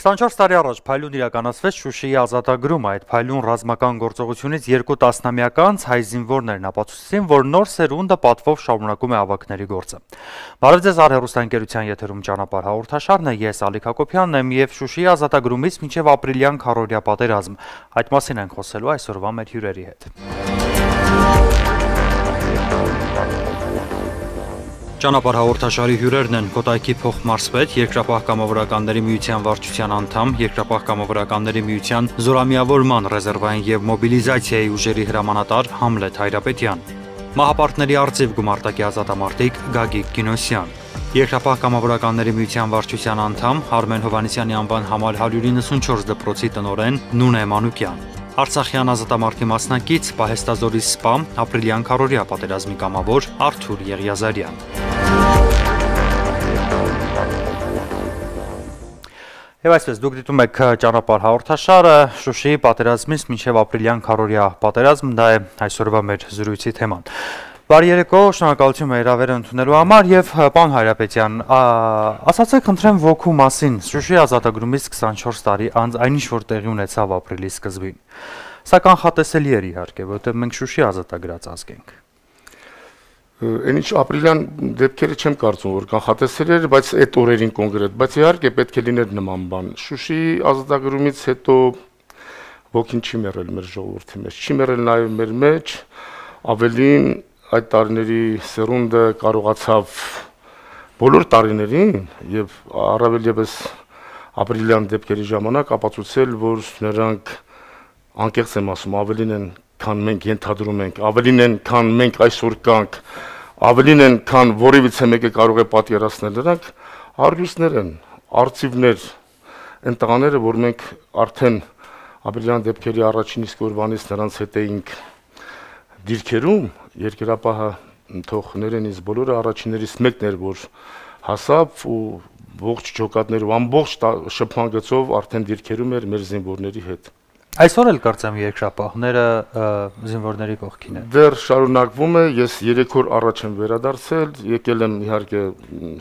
24 տարի առաջ փայլուն իրականացվեց Շուշիի ազատագրումը, այդ փայլուն ռազմական գործողությունից 2 տասնամյակ անց հայ զինվորներն ապացուցեցին, որ նոր սերունդը պատվով շարունակում է ավագների գործը։ Բարև ձեզ, հեռուստաընկերության եթերում ճանապարհ հաղորդաշարն է, ես Ալիկ Հակոբյանն եմ եւ Շուշիի ազատագրումից մինչեւ ապրիլյան քառօրյա պատերազմ։ Այդ մասին ենք խոսելու այսօրվա մեր հյուրերի հետ։ Ճանապարհ հաղորդաշարի հյուրերն են Կոտայքի փոխմարզպետ, Երկրապահ կամավորականների միության վարչության անդամ, Երկրապահ կամավորականների միության զորամիավորման ռեզերվային եւ մոբիլիզացիայի ուժերի հրամանատար Համլետ Հայրապետյան, Մահապարտների արծիվ գումարտակի ազատամարտիկ Գագիկ Կինոսյան, Երկրապահ կամավորականների միության վարչության անդամ Արմեն Հովհաննիսյանի անվան համար 194 դպրոցի տնօրեն Նունե Մանուկյան, Արցախյան ազատամարտի մասնակից Պահեստազորի սպա, ապրիլյան քառօրյա պատերազմի կամավոր Արթուր Եղիազարյան։ Եվ այսպես դուք դիտում եք ճանապարհ հաղորդաշարը, Շուշիի պատերազմից մինչև ապրիլյան քառօրյա պատերազմ, դա է այսօրվա մեր զրույցի թեման։ Բարի երեկո, շնորհակալություն հրավերը ընդունելու համար եւ պարոն Հայրապետյան, ասացեք խնդրեմ ոգու մասին, Շուշիի ազատագրումից 24 տարի անց այնինչ որ տեղի ունեցավ ապրիլի սկզբին։ Սա կանխատեսելի էր իհարկե, որովհետեւ մենք Շուշի ազատագրած ազգ ենք։ Այնինչ ապրիլյան դեպքերը չեմ կարծում որ կանխատեսելի էր, բայց այդ օրերին կոնկրետ, բայց իհարկե պետք է լիներ նման բան։ Շուշիի ազատագրումից հետո ոգին չի մեռել մեր ժողովրդի մեջ, չի մեռել նաեւ մեր մեջ, ավելին այդ տարիների սերունդը կարողացավ բոլոր տարիներին եւ առավել եւս ապրիլյան դեպքերի ժամանակ ապացուցել, որ նրանք անկեղծ եմ ասում, ավելին են, քան մենք ենթադրում ենք, ավելին են, քան մենք այսօր կանք, ավելին են, քան որևիցե մեկը կարող է պատկերացնել, նրանք արյուստներ են, արծիվներ, այն տղաները, որ մենք արդեն ապրիլյան դեպքերի առաջին իսկ օրվանից նրանց հետ էինք դիրքերում, Երկրապահը թող ներեն ինձ բոլորը առաջիններից մեկն էր, որ հասավ ու ողջ ջոկատներով ամբողջ շփման գծով արդեն դիրքերում էր մեր զինվորների հետ։ Այսօր էլ կարծեմ երկրապահները զինվորների կողքին են։ Դեռ շարունակվում է, ես 3 օր առաջ եմ վերադարձել, եկել եմ իհարկե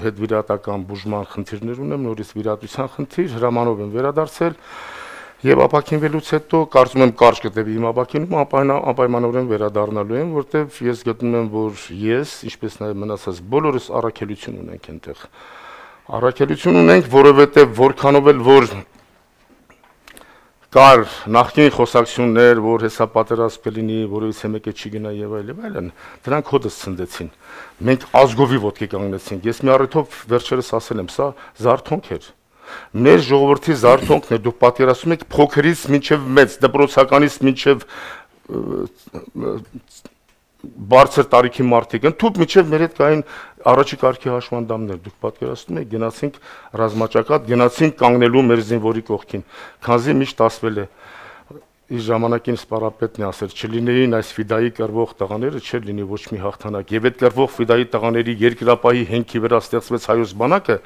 հետվիրատական բուժման խնդիրներ ունեմ, նորից վիրատության խնդիր, հրամանով եմ վերադարձել եւ ապակինվելուց հետո կարծում եմ կարճ կտևի իմ ապակինում անպայմանորեն վերադառնալու եմ, որտեվ ես գտնում եմ, որ ես, ինչպես նաեւ մնացած բոլորս առաքելություն ունենք այնտեղ։ Առաքելություն ունենք, որովհետեւ որքանով էլ որ կար նախկին խոսակցություններ, որ հեսա պատերազմ կլինի, որովհետեւ մեկը չի գնա եւ այլն, դրանք հոդս ցնդեցին։ Մենք ազգովի ոտքի կանգնեցինք։ Ես մի առիթով վերջերս ասել եմ, սա զարթոնք էր։ Մեր ժողովրդի զարթոնքն է, դուք պատկերացնում եք փոքրից մինչև մեծ, դպրոցականից մինչև բարձր տարիքի մարդիկ, ընդհանուր մինչև մեր հետ կային առաջի կարգի հաշվանդամներ, դուք պատկերացնում եք, գնացինք ռազմաճակատ, գնացինք կանգնելու մեր զինվորի կողքին, քանզի միշտ ասվել է, իր ժամանակին սպառապետն է ասել, չլինեին այս ֆիդայի կռվող տղաները, չէր լինի ոչ մի հաղթանակ, եւ այդ կռվող ֆիդայի տղաների երկրապահի հենքի վրա ստեղծվեց հայոց բանակը,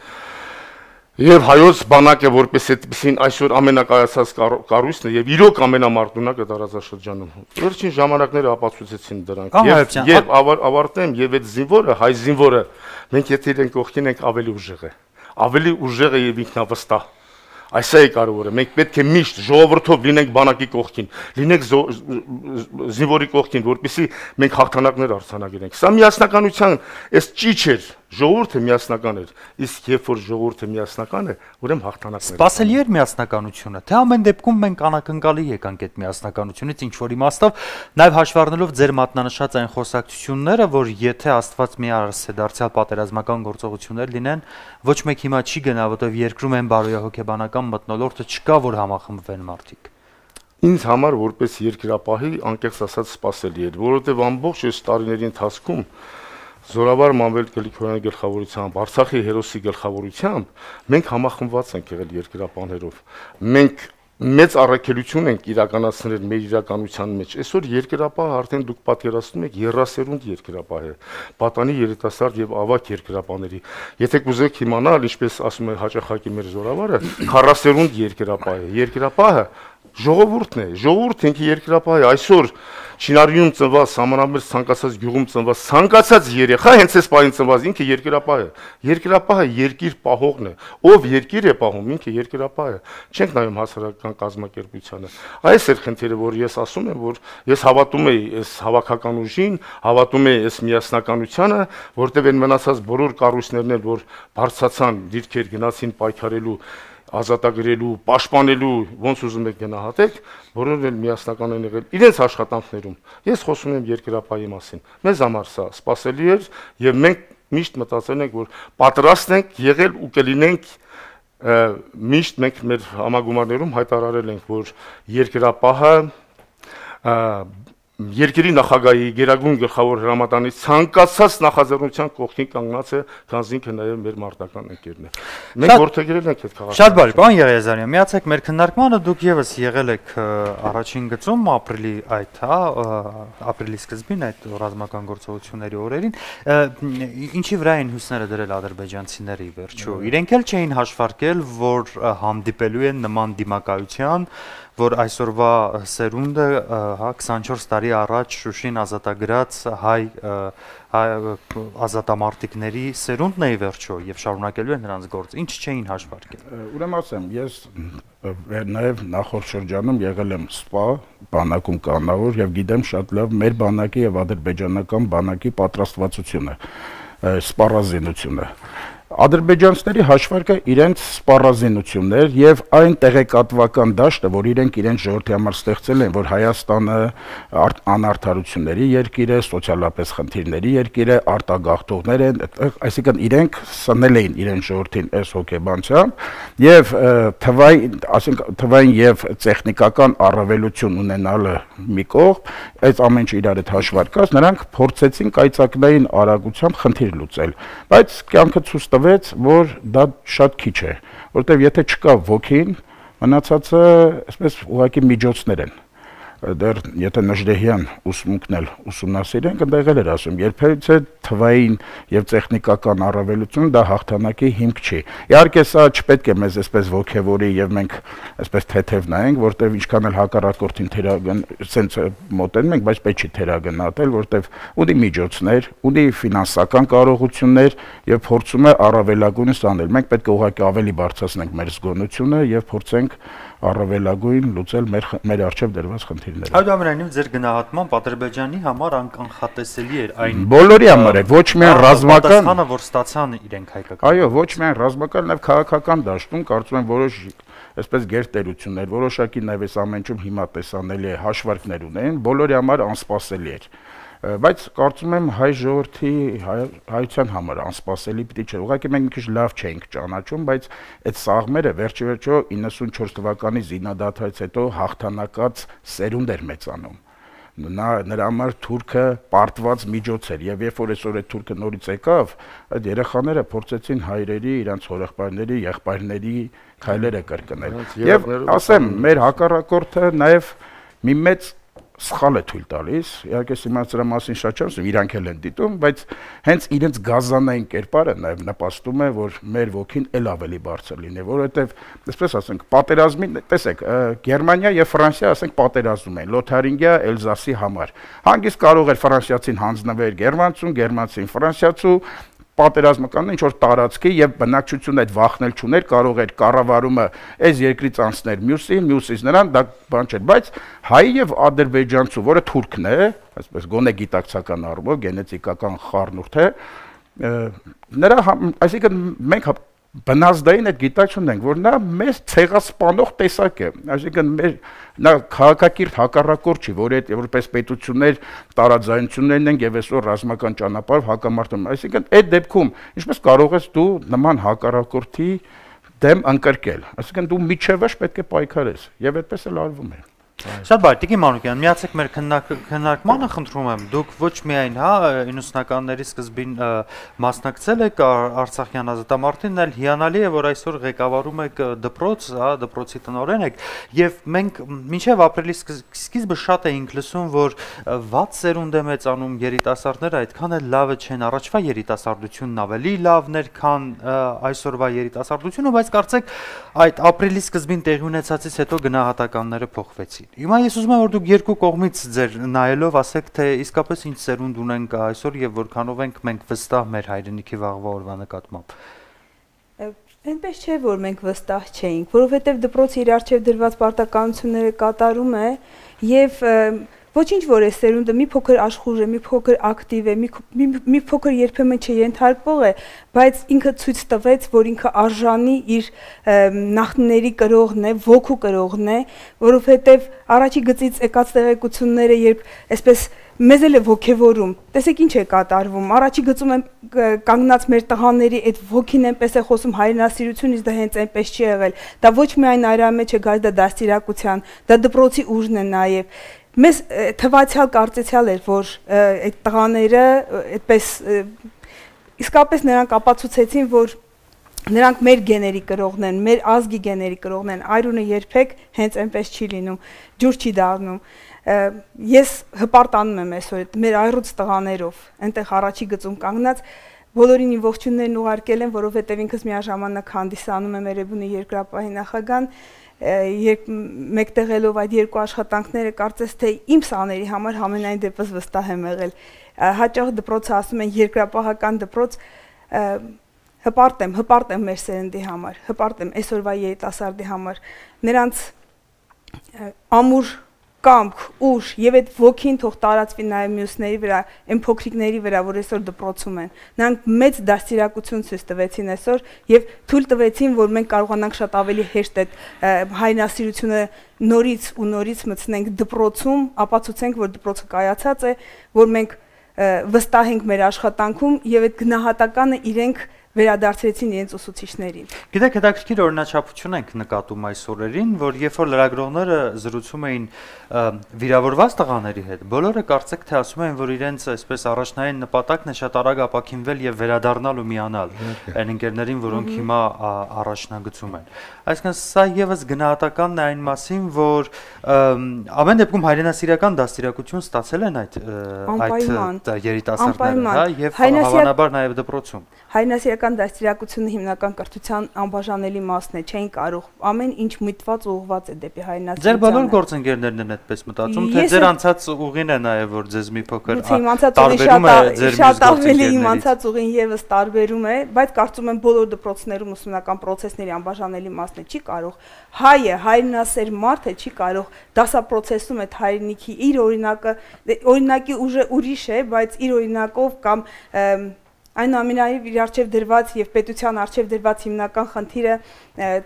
եւ հայոց բանակը որպես այդպեսին այսօր ամենակայացած կառույցն է եւ իրոք ամենամարտունակը տարածաշրջանում։ Վերջին ժամանակները ապացուցեցին դրանք։ Եվ ավարտեմ եւ այդ զինվորը, հայ զինվորը, մենք եթե իրեն կողքին ենք ավելի ուժեղ է։ Ավելի ուժեղ է եւ ինքնավստահ։ Այսա է կարևորը, մենք պետք է միշտ ժողովրդով լինենք բանակի կողքին, լինենք զինվորի կողքին, որպեսզի մենք հաղթանակներ արձանագրենք։ Սա միասնականության այս ճիչ էր, ժողովուրդը միասնական էր, իսկ երբ որ ժողովուրդը միասնական է, ուրեմն հաղթանակներ։ Սպասելի էր միասնականությունը, թե ամեն դեպքում մենք անակնկալի եկանք այդ միասնականությունից ինչ որ իմաստով, նաև հաշվի առնելով ձեր մատնանշած այն խոսակցությունները, որ եթե Աստված մի արս է դարձյալ պատերազմական գործողություններ լինեն, ոչ մեկ հիմա չի գնա, որովհետև երկրում են բարոյահոգեբանական մթնոլորտը չկա, որ համախմբվեն մարդիկ։ Ինձ համար որպես երկրապահի անկեղծ ասած սպասելի էր, որովհետև ամբողջ այս տարիների ընթացքում Զորավար Մանվել Գլիքոյանի գլխավորությամբ, Արցախի հերոսի գլխավորությամբ մենք համախմբված ենք եղել երկրապահներով։ Մենք մեծ առաքելություն ենք իրականացնել մեր իրականության մեջ։ Այսօր երկրապահը արդեն դուք պատկերացնում եք երրասերունդ երկրապահ է, պատանի երիտասարդ եւ ավագ երկրապահների։ Եթե կուզեք իմանալ, ինչպես ասում է հաճախակի մեր զորավարը, 40-րդ երկրապահ է։ Երկրապահը Ժողովուրդն ինքը երկրապահ է, այսօր Շինարյուն ծնված, Սամանամերձ ցանկացած գյուղում ծնված, ցանկացած երեխա հենց այս պահին ծնված ինքը երկրապահ է։ Երկրապահը երկիր պահողն է, ով երկիր է պահում, ինքը երկրապահ է։ Չենք նայում հասարակական կազմակերպությանը։ Այս է խնդիրը, որ ես ասում եմ, որ ես հավատում եմ այս հավաքական ուժին, հավատում եմ այս միասնականությանը, որտեղ են մնացած բոլոր կառույցներն են, որ բարձրացան դիրքեր գնացին պայքարելու, ազատագրելու, պաշտպանելու, ոնց ուզում եք գնահատեք, բոլորն էլ միասնական են եղել իրենց աշխատանքներում։ Ես խոսում եմ երկրապահի մասին։ Մեզ համար սա սպասելի էր եւ մենք միշտ մտածել ենք, որ պատրաստ ենք եղել ու կլինենք միշտ մենք մեր համագումարներում հայտարարել ենք, որ երկրապահը երկրի նախագահի գերագույն գլխավոր հրամանատարի ցանկացած նախաձեռնության կողքին կանգնած է, քանզի ինքը նաև մեր մարտական ընկերն է։ Մենք որդեգրել ենք այդ քաղաքը։ Շատ բարի, պարոն Եղիազարյան, միացեք մեր քննարկմանը, դուք եւս եղել եք առաջին գծում ապրիլի այդ, ապրիլի սկզբին այդ ռազմական գործողությունների օրերին, ինչի վրա են հույսները դրել ադրբեջանցիները ի վերջո։ Իրենք էլ չէին հաշվարկել, որ հանդիպելու են նման դիմակայության, որ այսօրվա սերունդը 24 տարի առաջ Շուշին ազատագրած հայ ազատամարտիկների սերունդն է ի վերջո եւ շարունակելու են նրանց գործը, ինչ չէին հաշվարկել։ Ուրեմն ասեմ, ես նաեւ նախորդ շրջանում եղել եմ սպա բանակում կանավոր եւ գիտեմ շատ լավ մեր բանակի եւ ադրբեջանական բանակի պատրաստվածությունը, սպառազինությունը։ Ադրբեջանցիների հաշվարկը իրենց սպառազինություններ եւ այն տեղեկատվական դաշտը, որ իրենք իրենց ժողովրդի համար ստեղծել են, որ Հայաստանը անարդարությունների երկիր է, սոցիալապես խնդիրների երկիր է, արտագաղթողներ են, այսինքն իրենք սնել էին իրենց ժողովրդին այս հոգեբանությամբ եւ թվային եւ տեխնիկական առավելություն ունենալը մի կողմ, այս ամեն ինչը իրար հետ հաշվարկած, նրանք փորձեցին կայծակնային արագությամբ խնդիր լուծել, բայց կյանքը ցույց որ դա շատ քիչ է, որտեղ եթե չկա ոգին, մնացածը այսպես ուղղակի միջոցներ են։ Դեռ եթե Նժդեհյան ուսմունքն էլ ուսումնասիրենք, ընդեղել էր ասում, երբևիցե թվային եւ տեխնիկական առավելությունը դա հաղթանակի հիմք չի։ Իհարկե սա չպետք է մեզ այսպես ոգևորի եւ մենք այսպես թեթև նայենք, որտեղ ինչքան էլ հակառակորդին թերագն սենց մոտեն մենք, բայց պետք չի թերագնահատել, որտեղ ունի միջոցներ, ունի ֆինանսական կարողություններ եւ փորձում է առավելագույնս անել։ Մենք պետք է ուղղակի ավելի բարձրացնենք մեր զգոնությունը եւ փորձենք առավելագույն լուծել մեր առջև դրված խնդիրները։ Այնուամենայնիվ ձեր գնահատմամբ Ադրբեջանի համար անկանխատեսելի էր այն բոլորի համար է, ոչ միայն ռազմական, պատասխանը, որ ստացան իրենք հայկական։ Այո, ոչ միայն ռազմական, նաև քաղաքական դաշտում կարծում եմ որոշ այսպես գերտերություններ, որոշակի նաև այս ամենջում հիմա տեսանելի է հաշվարկներ ունեն, բոլորի համար անսպասելի էր։ Բայց կարծում եմ հայ ժողովրդի հայության համար անսպասելի պիտի չէ։ Ուղղակի մենք մի քիչ լավ չէինք ճանաչում, բայց այդ սաղմերը վերջիվերջո 94 թվականի զինադադարից հետո հաղթանակած սերունդ էր մեծանում։ Նրա համար թուրքը պարտված միջոց էր եւ երբ որ այսօր այդ թուրքը նորից եկավ, այդ երեխաները փորձեցին հայրերի, իրանց հորեղբայրների, եղբայրների քայլերը կրկնել։ Եվ ասեմ, մեր հակառակորդը նաեւ մի մեծ սխալ է թույլ տալիս, իհարկե հիմա դրա մասին շատ չասեմ, իրանք էլ են դիտում, բայց հենց իրենց գազանային կերպարը նաև նպաստում է, որ մեր ոգին էլ ավելի բարձր լինի, որովհետև, այսպես ասենք, պատերազմին, տեսեք, Գերմանիա եւ Ֆրանսիա, ասենք, պատերազմում են Լոթարինգիա, Էլզասի համար։ Հանգիստ կարող էր ֆրանսիացին հանձնվել գերմանցուն, գերմանցին ֆրանսիացու պատերազմական ինչ որ տարածքի եւ բնակչությունը այդ վախնել չուներ, կարող էր կառավարումը այս երկրից անցնել մյուսից նրան, դա բան չէր, բայց հայ եւ ադրբեջանցու, որը թուրքն է, այսպես գոնե գիտակցական առումով, գենետիկական խառնուրդ է, նրա, այսինքն մենք բնազդային այդ գիտակցությունն ենք, որ նա մեզ ցեղասպանող տեսակ է, այսինքն մեր նա քաղաքակիրթ հակառակորդ չի, որ այդ որպես պետություններ տարաձայնություններն են եւ այսօր ռազմական ճանապարհով հակամարտում, այսինքն այդ դեպքում ինչպես կարող ես դու նման հակառակորդի դեմ ընկրկել, այսինքն դու միջևաշ պետք է պայքարես եւ այդպես էլ արվում է։ Շատ բարի, Տիկին Մանուկյան, միացեք մեր քննարկմանը, խնդրում եմ, դուք ոչ միայն 90-ականների սկզբին մասնակցել եք Արցախյան ազատամարտին, այլ հիանալի է, որ այսօր ղեկավարում եք դպրոց, դպրոցի տնօրեն եք, եւ մենք մինչեւ ապրիլի սկիզբը շատ էինք լսում, որ վատ սերունդ է մեծանում, երիտասարդները այդքան էլ լավը չեն, առաջվա երիտասարդությունն ավելի լավն էր, քան այսօրվա երիտասարդությունը, բայց կարծեք այդ ապրիլի սկզբին տեղի ունեցածից հետո գնահատականները փոխվեցին։ Հիմա ես ուզում եմ, որ դուք երկու կողմից ձեր նայելով ասեք, թե իսկապես ինչ սերունդ ունենք այսօր եւ որքանով ենք մենք վստահ մեր հայրենիքի վաղվա օրվա նկատմամբ։ Այնպես չէ, որ մենք վստահ չէինք, որովհետեւ դպրոցը իր արժեվ դրված պարտականությունները կատարում է եւ ոչինչ որ է սերունդը մի փոքր աշխուժ է, մի փոքր ակտիվ է, մի փոքր երբեմն չենթարկվող է, բայց ինքը ցույց տվեց, որ ինքը արժանի իր նախնիների կրողն է, ոգու կրողն է, որովհետև առաջի գծից եկած տեղեկությունները, երբ այսպես մեզ էլ է ոգևորում, տեսեք ինչ է կատարվում, առաջի գծում են կանգնած մեր տղաների այդ ոգին այնպես է խոսում հայրենասիրությունից, դա հենց այնպես չի եղել, դա ոչ միայն այրա մեջ է գալիս, դա դաստիարակության, դա դպրոցի ուժն է նաև։ Մեզ թվացյալ կարծեցյալ էր, որ այդ տղաները այդպես իսկապես նրանք ապացուցեցին, որ նրանք մեր գեների կրողն են, մեր ազգի գեների կրողն են, այրունը երբեք հենց այնպես չի լինում, ջուր չի դառնում։ Ես հպարտանում եմ այսօր մեր այրուց տղաներով, այնտեղ առաջի գծում կանգնած, բոլորին իմ ողջույններն ուղարկել եմ, որովհետև ինքս միաժամանակ հանդիսանում եմ Էրեբունի երկրապահի նախագահան, երբ մեկտեղելով այդ երկու աշխատանքները կարծես թե իմ սաների համար համենայն դեպս վստահ եմ եղել։ Հաճախ դպրոցը ասում են երկրապահական դպրոց, հպարտ եմ մեր սերնդի համար, հպարտ եմ այսօրվա երիտասարդի համար, նրանց ամուր կամք, ուժ եւ այդ ոգին թող տարածվի նաեւ մյուսների վրա, այն փոքրիկների վրա, որ այսօր դպրոցում են։ Նրանք մեծ դաստիարակություն ցույց տվեցին այսօր եւ թույլ տվեցին, որ մենք կարողանանք շատ ավելի հեշտ այդ հայրենասիրությունը նորից ու նորից մտցնենք դպրոցում, ապացուցենք, որ դպրոցը կայացած է, որ մենք վստահ ենք մեր աշխատանքում եւ այդ գնահատականը իրենք վերադարձրեցին իրենց ուսուցիչներին։ Գիտեք, հետաքրքիր օրինաչափություն ենք նկատում այս օրերին, որ երբ որ լրագրողները զրուցում էին վիրավորված տղաների հետ, բոլորը կարծեք թե ասում են, որ իրենց այսպես առաջնային նպատակն է շատ արագ ապաքինվել եւ վերադառնալ ու միանալ այն ընկերներին, որոնք հիմա առաջնագծում են։ Այսինքն սա եւս գնահատականն է այն մասին, որ ամեն դեպքում հայրենասիրական դաստիարակություն ստացել են այդ երիտասարդները, հա, եւ հավանաբար նաեւ դպրոցում։ Հայրենասիրական դաստիարակությունը հիմնական կրթության անբաժանելի մասն է, չէին կարող, ամեն ինչ միտված ու ուղղված է դեպի հայրենասիրությանը։ Ձեր բոլոր գործընկերներն են այդպես մտածում, թե ձեր անցած ուղին է նաեւ, որ ձեզ մի փոքր տարբերում է ձեր շատ ավելի իմ անցած ուղին եւս տարբերում է, բայց կարծում եմ բոլոր դպրոցներում ուսումնական process-ների անբաժանելի մասն է, չի կարող հայը, հայրենասեր մարդը չի կարող դասապրոցեսում այդ հայրենիքի իր օրինակի ուժը ուրիշ է, բայց իր օրինակով կամ այնուամենայնիվ իր արժև դրված եւ պետության արժև դրված հիմնական խնդիրը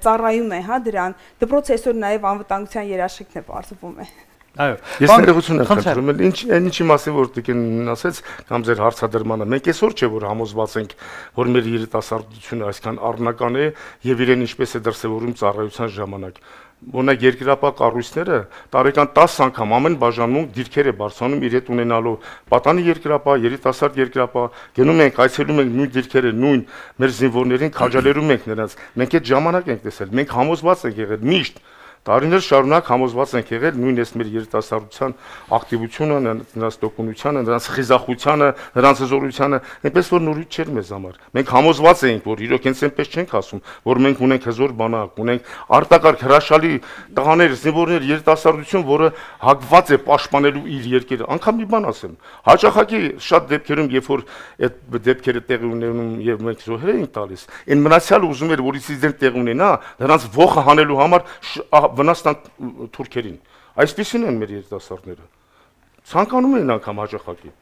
ծառայում է, հա, դրան։ Դպրոցը այսօր նաեւ անվտանգության երաշխիքն է բարձվում է։ Այո։ Ես ներողություն եմ խնդրում, ինչի մասին որ դուք ասեց կամ ձեր հարցադրմանը, մենք այսօր չէ որ համոզված ենք, որ մեր երիտասարդությունը այսքան առնական է եւ իրեն ինչպես է դրսեւորում ծառայության ժամանակ։ Օրինակ երկրապահ կառույցները տարեկան 10 անգամ ամեն բաժանում դիրքեր է բարձրանում իր հետ ունենալով պատանի երկրապահ, երիտասարդ երկրապահ, գնում ենք, այցելում ենք նույն դիրքերը, նույն մեր զինվորներին քաջալերում ենք նրանց։ Մենք այդ ժամանակ ենք տեսել, մենք համոզված ենք եղել միշտ տարիներ շարունակ համոզված ենք եղել նույնիսկ մեր երիտասարդության ակտիվությունը, նրանց տոկունությանը, նրանց խիզախությանը, նրանց հզորությանը, այնպես որ նորույթ չէր մեզ համար։ Մենք համոզված էինք, որ իրոք հենց այնպես չենք ասում, որ մենք ունենք հզոր բանակ, ունենք արտակարգ հրաշալի տղաներ, զինվորներ, երիտասարդություն, որը հակված է պաշտպանելու իր երկիրը։ Անկամ մի բան ասեմ, հաճախակի շատ դեպքերում, երբ որ այդ դեպքերը տեղի ունենում եւ մենք զոհեր էինք տալիս, այն մնացյալը ուզում էր, որ ինցիդենտ տեղի ունենա, նրանց ողը հանելու համար վնասան թուրքերին։ Այսպիսին են մեր երիտասարդները։ Ցանկանում են անգամ հաճախակի։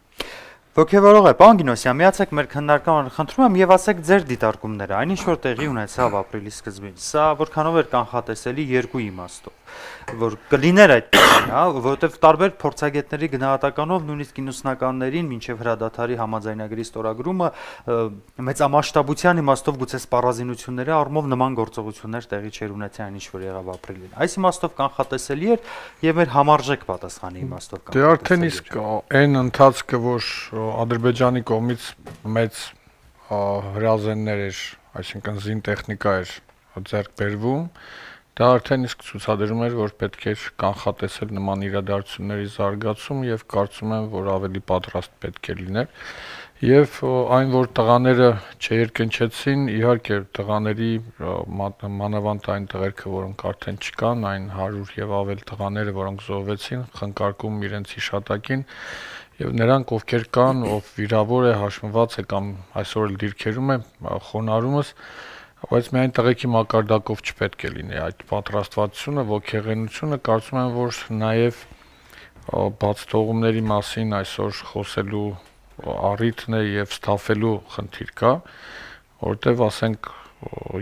Ոգևորող է, պարոն Գինոսյան, միացեք մեր քննարկմանը, խնդրում եմ եւ ասեք ձեր դիտարկումները, այնինչ որ տեղի ունեցավ ապրիլի սկզբին։ Սա որքանով էր կանխատեսելի երկու իմաստով։ որ կլիներ այդպես, հա, որովհետև տարբեր փորձագետների գնահատականով նույնիսկ 90-ականներին մինչև հրադադարի համաձայնագրի ստորագրումը մեծամասշտաբության իմաստով գուցե սպառազինությունների առումով նման գործողություններ տեղի չեր ունեցել այն ինչ որ եղավ ապրիլին։ Այս իմաստով կանխատեսելի էր եւ մեր համարժեք պատասխանի իմաստով կանխատեսելի։ Դե արդեն իսկ այն ընթացքը, որ Ադրբեջանի կողմից մեծ հրազեններ էր, այսինքն զին տեխնիկա էր ձեռք բերվում, դա արդեն իսկ ցուցադրում էր, որ պետք էր կանխատեսել նման իրադարձությունների զարգացում եւ կարծում եմ, որ ավելի պատրաստ պետք է լիներ։ Եվ այն, որ տղաները չերկնչեցին, իհարկե տղաների մանավանդ այն տղերքը, որոնք արդեն չկան, այն 100 եւ ավել տղաները, որոնք զոհվեցին, խնկարկում իրենց հիշատակին, եւ նրանք, ովքեր կան, ով վիրավոր է, հաշմված է կամ այսօր էլ դիրքերում է խոնարհումս, բայց միայն տղեկի մակարդակով չպետք է լինի այդ պատրաստվածությունը, ոգեղենությունը, կարծում եմ, որ նաեւ բացթողումների մասին այսօր խոսելու առիթն է եւ ստաֆելու խնդիր կա, որտեվ ասենք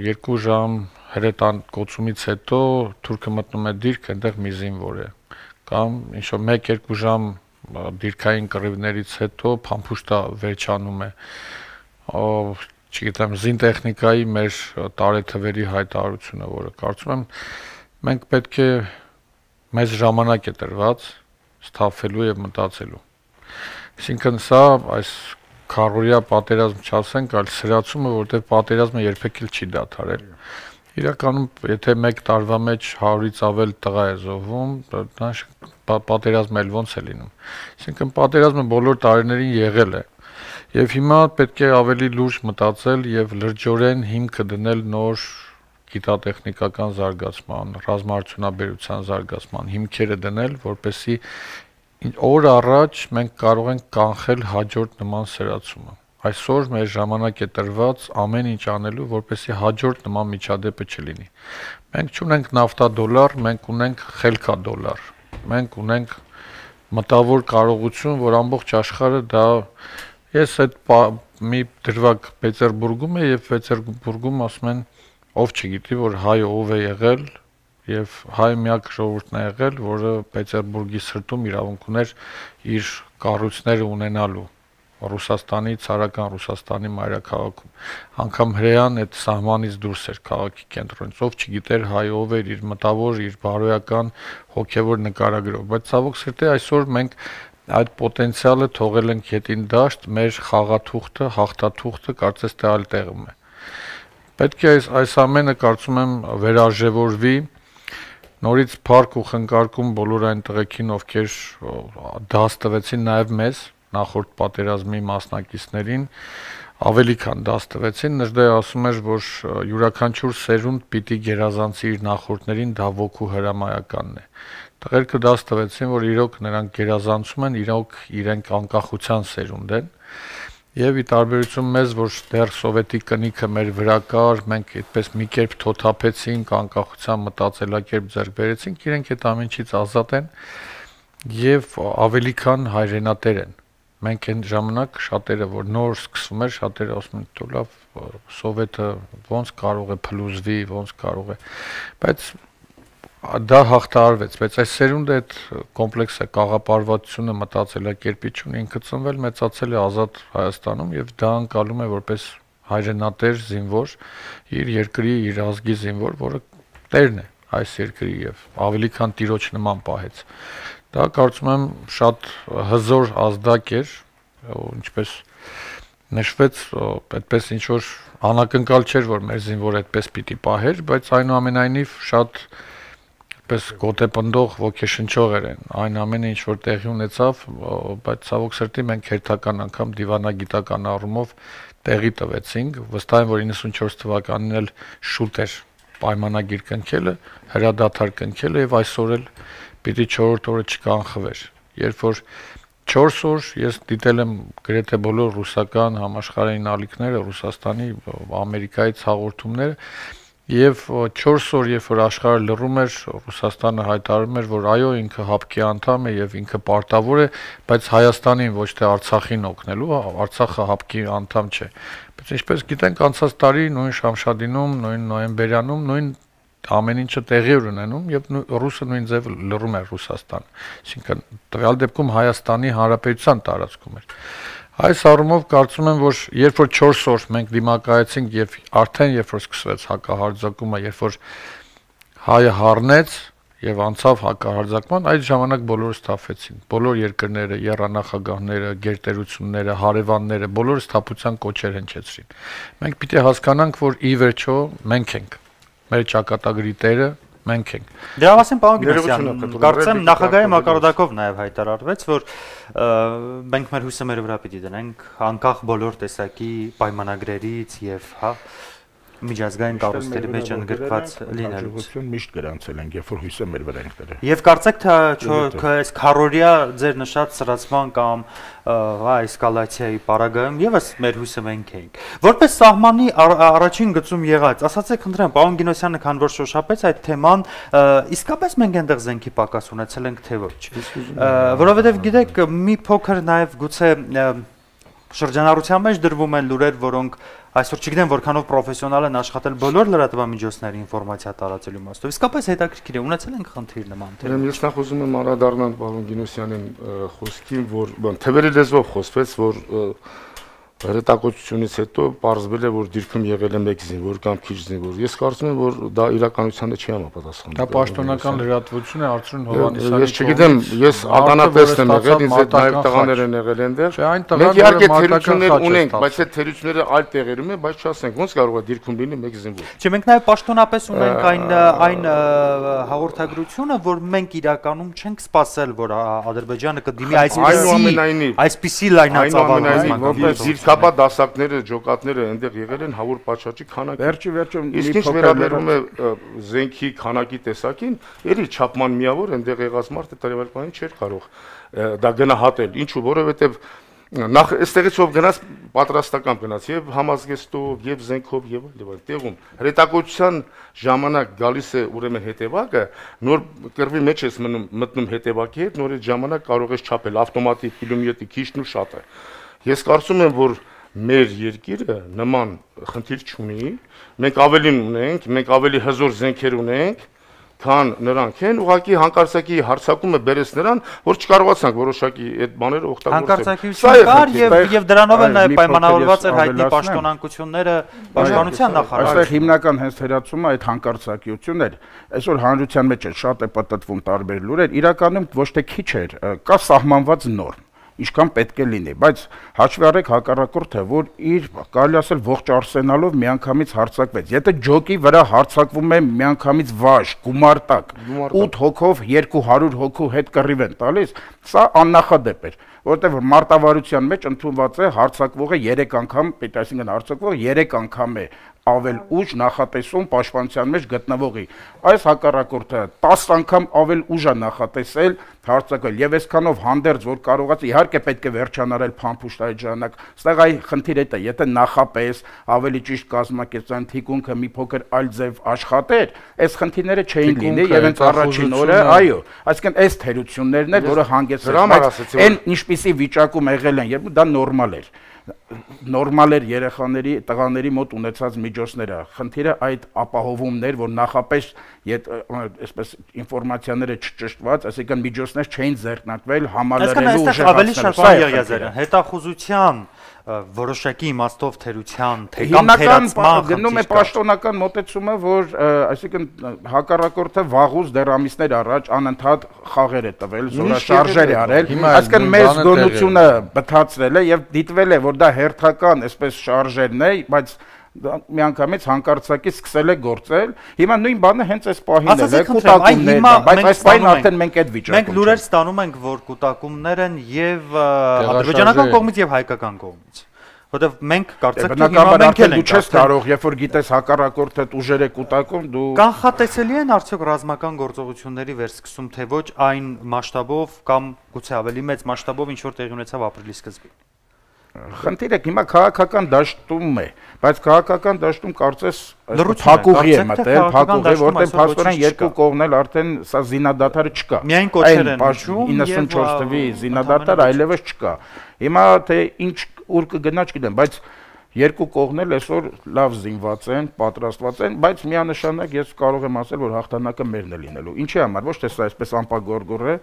2 ժամ հրետան կոծումից հետո թուրքը մտնում է դիրք, այնտեղ մի զինվոր է, կամ ինչ որ 1-2 ժամ դիրքային կռիվներից հետո փամփուշտա վերջանում է, չգիտեմ, զինտեխնիկայի մեր տարեթվերի հայտարարությունը, որը կարծում եմ մենք պետք է մեծ ժամանակ է տրված ստաֆելու եւ մտածելու։ Այսինքն սա այս քարորիա պատերազմ չասենք, այլ սրացումը, որտեղ պատերազմը երբեք էլ չի դադարել։ Իրականում, եթե 1 տարվա մեջ 100-ից ավել տղա է զոհվում, պատերազմը էլ ոնց է լինում։ Այսինքն պատերազմը բոլոր տարիներին եղել է։ Եվ հիմա պետք է ավելի լուրջ մտածել եւ լրջորեն հիմքը դնել նոր գիտատեխնիկական զարգացման, ռազմաարդյունաբերության զարգացման հիմքերը դնել, որպեսզի օր առաջ մենք կարող ենք կանխել հաջորդ նման սրացումը։ Այսօր մեր ժամանակ է տրված ամեն ինչ անելու, որպեսզի հաջորդ նման միջադեպը չլինի։ Մենք չունենք նավթադոլար, մենք ունենք խելքադոլար։ Մենք ունենք մտավոր կարողություն, որ ամբողջ աշխարհը դա ես այդ մի դրվագ Պետերբուրգում է եւ Պետերբուրգում ասում են ով չգիտի որ հայը ով է եղել եւ հայ միակ ժողովուրդն է եղել, որը Պետերբուրգի սրտում իրավունք ուներ իր կառույցները ունենալու Ռուսաստանի, ցարական Ռուսաստանի մայրաքաղաքում։ Անգամ հրեան այդ սահմանից դուրս էր քաղաքի կենտրոնից, ով չգիտեր հայ ով էր, իր մտավոր, իր բարոյական հոգևոր նկարագրով, բայց ցավոք սրտի այսօր մենք այդ պոտենցիալը թողել ենք յետին դաշտ, մեր խաղաթուղթը, հաղթաթուղթը կարծես թե այլ տեղում է։ Պետք է այս ամենը կարծում եմ վերարժևորվի, նորից փառք ու խնկարկում բոլոր այն տղեկին, ովքեր դաս տվեցին նաև մեզ, նախորդ պատերազմի մասնակիցներին, ավելի քան դաս տվեցին, Նժդե ասում էր, որ յուրաքանչյուր սերունդ պիտի գերազանցի իր նախորդներին, դա ոգու հրամայականն է։ Տղերքը դաս տվեցին, որ իրոք նրանք գերազանցում են, իրոք իրենք անկախության սերունդ են, եւ ի տարբերություն մեզ, որ դեռ սովետի կնիքը մեր վրա կար, մենք այդպես մի կերպ թոթափեցինք, անկախության մտածելակերպ ձեռք բերեցինք, իրենք այդ ամենից ազատ են եւ ավելի քան հայրենատեր են։ Մենք այն ժամանակ շատերը, որ նոր սկսվում էր, շատերը ասում են, «Թո լավ, սովետը ոնց կարող է փլուզվի, ոնց կարող է», բայց դա հաղթահարվեց, բայց այս սերունդը այդ կոմպլեքսը կաղապարվածությունը մտածելակերպի չունի, ինքը ծնվել մեծացել է ազատ Հայաստանում եւ դա անցալում է որպես հայրենատեր զինվոր, իր երկրի, իր ազգի զինվոր, որը տերն է այս երկրի եւ ավելի քան տիրոջ նման պահեց։ Դա կարծում եմ շատ հզոր ազդակ էր, ինչպես նշվեց, այդպես ինչ որ անակնկալ չէր, որ մեր զինվորը այդպես պիտի պահեր, բայց այնուամենայնիվ շատ պես գոտեպնդող ոգեշնչող էր այն ամենը ինչ որ տեղի ունեցավ, բայց ցավոք սրտի մենք հերթական անգամ դիվանագիտական առումով տեղի տվեցինք, վստահ եմ որ 94 թվականին էլ շուտ էր պայմանագիր կնքելը, հրադադար կնքելը եւ այսօր էլ պիտի 4-րդ օրը չկանխվեր։ Երբ որ 4 օր ես դիտել եմ գրեթե բոլոր ռուսական համաշխարհային ալիքները, Ռուսաստանի, Ամերիկայից հաղորդումները Եվ 4 օր, երբ որ աշխարհը լռում էր, Ռուսաստանը հայտարարում էր, որ այո, ինքը ՀԱՊԿ-ի անդամ է եւ ինքը պարտավոր է, բայց Հայաստանին ոչ թե Արցախին օգնելու, Արցախը ՀԱՊԿ-ի անդամ չէ։ Բայց ինչպես գիտենք, անցած տարի նույն Շամշադինում, նույն նոյեմբերյանում, նույն ամեն ինչը տեղի էր ունենում եւ ռուսը նույն ձև լռում էր Ռուսաստան, այսինքն տվյալ դեպքում Հայաստանի Հանրապետության տարածքում էր։ Այս առումով կարծում եմ, որ երբ որ 4 օր մենք դիմակայեցինք եւ արդեն երբ որ սկսվեց հակահարձակումը, երբ որ հայը հառնեց եւ անցավ հակահարձակման, այդ ժամանակ բոլորը սթափվեցին։ Բոլոր երկրները, եռանախագահները, գերտերությունները, հարևանները, բոլորը սթափության կոչեր հնչեցրին։ Մենք պիտի հասկանանք, որ ի վերջո մենք ենք մեր ճակատագրի տերը մենք ենք։ Դրա մասին պարոն Գնոսյան, կարծեմ նախագահի մակարդակով նաև հայտարարվեց, որ մենք մեր հույսը մեր վրա պիտի դնենք անկախ բոլոր տեսակի պայմանագրերից եւ միջազգային կառույցների մեջ ընդգրկված լինելուց։ Միշտ գրանցել ենք, երբ որ հույսը մեր վրա ենք դրել։ Եվ կարծեք թե այս քարորիա ձեր նշած սրացման կամ էսկալացիայի պարագայում եւս մեր հույսը մենք էինք։ Որպես սահմանի առաջին գծում եղած, ասացեք խնդրեմ, պարոն Գինոսյանը քան որ շոշափեց այդ թեման, իսկապես մենք այնտեղ զենքի պակաս ունեցել ենք թե ոչ։ Որովհետեւ գիտեք, մի փոքր նաեւ գուցե շրջանառության մեջ դրվում են լուրեր, որոնք այսօր չգիտեմ որքանով պրոֆեսիոնալ են աշխատել բոլոր լրատվամիջոցների ինֆորմացիա տարածելու իմաստով։ Իսկապես հետաքրքիր է, ունեցել ենք խնդիր նման թեման։ Ես նախ ուզում եմ անդրադառնալ պարոն Գինոսյանին խոսքին, որ թվերի լեզվով խոսվեց, որ հրետակոծությունից հետո պարզվել է, որ դիրքում եղել է մեկ զինվոր կամ քիչ զինվոր։ Ես կարծում եմ, որ դա իրականությանը չի համապատասխանում։ Դա պաշտոնական լրատվություն է, Արծրուն Հովհաննիսյանի։ Ես չգիտեմ, ես ականատեսն եմ եղել, ինձ հետ նաև տղաներ են եղել այնտեղ։ Մենք իհարկե թերություններ ունենք, բայց այդ թերությունները այլ տեղերում են, բայց չասենք, ոնց կարող է դիրքում լինի մեկ զինվոր։ Չէ, մենք նաև պաշտոնապես ունենք այն հաղորդագրությունը, որ մենք իրականում չենք սպասել, որ Ադրբեջանը կդիմի այսպիսի լայնածավալ Կապա դասակները, ջոկատները այնտեղ եղել են հավուր պատշաճի քանակի։ Վերջի իսկ ինչ վերաբերում է զենքի քանակի տեսակին, ելի չափման միավոր այնտեղ եղած մարդը տերևալպանին չէր կարող դա գնահատել։ Ինչու, որովհետև նախ այստեղից ով գնաց պատրաստական գնաց եւ համազգեստով եւ զենքով եւ այլ տեղում հրետակոծության ժամանակ գալիս է ուրեմն հետևակը նոր կրվի մեջ ես մտնում հետևակի հետ նոր այդ ժամանակ կարող ես չափել ավտոմատիկ կիլոմետրի քիչն ու շատը։ Ես կարծում եմ, որ մեր երկիրը նման խնդիր չունի, մենք ավելին ունենք, մենք ավելի հզոր զենքեր ունենք, քան նրանք են, ուղղակի հանկարծակի հարցակումը բերեց նրան, որ չկարողացանք որոշակի այդ բաները օգտագործել։ Հանկարծակիություն կար եւ դրանով էլ նաեւ պայմանավորված էր հայտնի պաշտոնանկությունները պաշտպանության նախարարը։ Այստեղ հիմնական հենց թերացումը այդ հանկարծակիությունն էր։ Այսօր հանրության մեջ շատ է պատտվում տարբեր լուրեր, իրականում ոչ թե քիչ էր, կա սահմանված նորմ ինչքան պետք է լինի, բայց հաշվի առեք հակառակորդը, որ իր կարելի ասել ողջ արսենալով միանգամից հարձակվեց։ Եթե ջոկի վրա հարձակվում է միանգամից վաշ, գումարտակ, 8 հոգով 200 հոգու հետ կռիվ են տալիս, սա աննախադեպ էր, որտեղ մարտավարության մեջ ընդունված է հարձակվողը 3 անգամ, այսինքն հարձակվողը 3 անգամ է ավել ուժ նախատեսում պաշտպանության մեջ գտնվողի։ Այս հակառակորդը 10 անգամ ավել ուժ է նախատեսել հարձակվել եւ այսքանով հանդերձ որ կարողաց իհարկե պետք է վերջանարել փամփուշտ այդ ժամանակ ստեղ այ խնդիրը դա եթե նախապես ավելի ճիշտ կազմակերպության թիկունքը մի փոքր այլ ձև աշխատեր այս խնդիրները չէին լինի եւ հենց առաջին օրը այո այսինքն այս թերություններն էր որը հանգեցրել այն ինչպիսի վիճակում եղել են երբ դա նորմալ էր նորմալ էր երեխաների, տղաների մոտ ունեցած միջոցները։ Խնդիրը այդ ապահովումներ, որ նախապես այսպես ինֆորմացիաները չճշտված, այսինքն միջոցներ չէին ձեռնարկվել համալրելու ուժը։ Ավելի շատ բան Եղիազարյան, հետախուզության որոշակի իմաստով թերության, թե կամ թերացման գնում է պաշտոնական մոտեցումը, որ այսինքն հակառակորդը վաղուց դեռ ամիսներ առաջ անընդհատ խաղեր է տվել, զորաշարժեր է արել, այսինքն մեծ գոնությունը բթացրել է եւ դիտվել է, որ դա հերթական այսպես շարժերն է, բայց միանգամից հանկարծակի սկսել է գործել։ Հիմա նույն բանը հենց այս պահին է, կուտակումներն են, բայց այս պահին արդեն մենք այդ վիճակում ենք։ Մենք լուրեր ստանում ենք, որ կուտակումներ են եւ ադրբեջանական կողմից եւ հայկական կողմից։ Որտեւ մենք կարծեք թե հիմա մենք էլ ենք չես կարող, երբ որ գիտես հակառակորդը ուժեր է կուտակում, դու կանխատեսելի են արդյոք ռազմական գործողությունների վերսկսում, թե ոչ այն մասշտաբով կամ գուցե ավելի մեծ մասշտաբով ինչ որ տեղի ունեցավ ապրիլի սկզբին։ Խնդիրը հիմա քաղաքական դաշտում է, բայց քաղաքական դաշտում կարծես փակուղի է մտել, փակուղի, որտեղ փաստորեն երկու կողմն էլ արդեն սա զինադադարը չկա։ Միայն կոչեր են 94 թվի զինադադար այլևս չկա։ Հիմա թե ինչ ուր կգնա չգիտեմ, բայց Երկու կողմն էլ այսօր լավ զինված են, պատրաստված են, բայց միանշանակ ես կարող եմ ասել, որ հաղթանակը մերն է լինելու։ Ինչի համար, ոչ թե սա այսպես անպագորգոր է,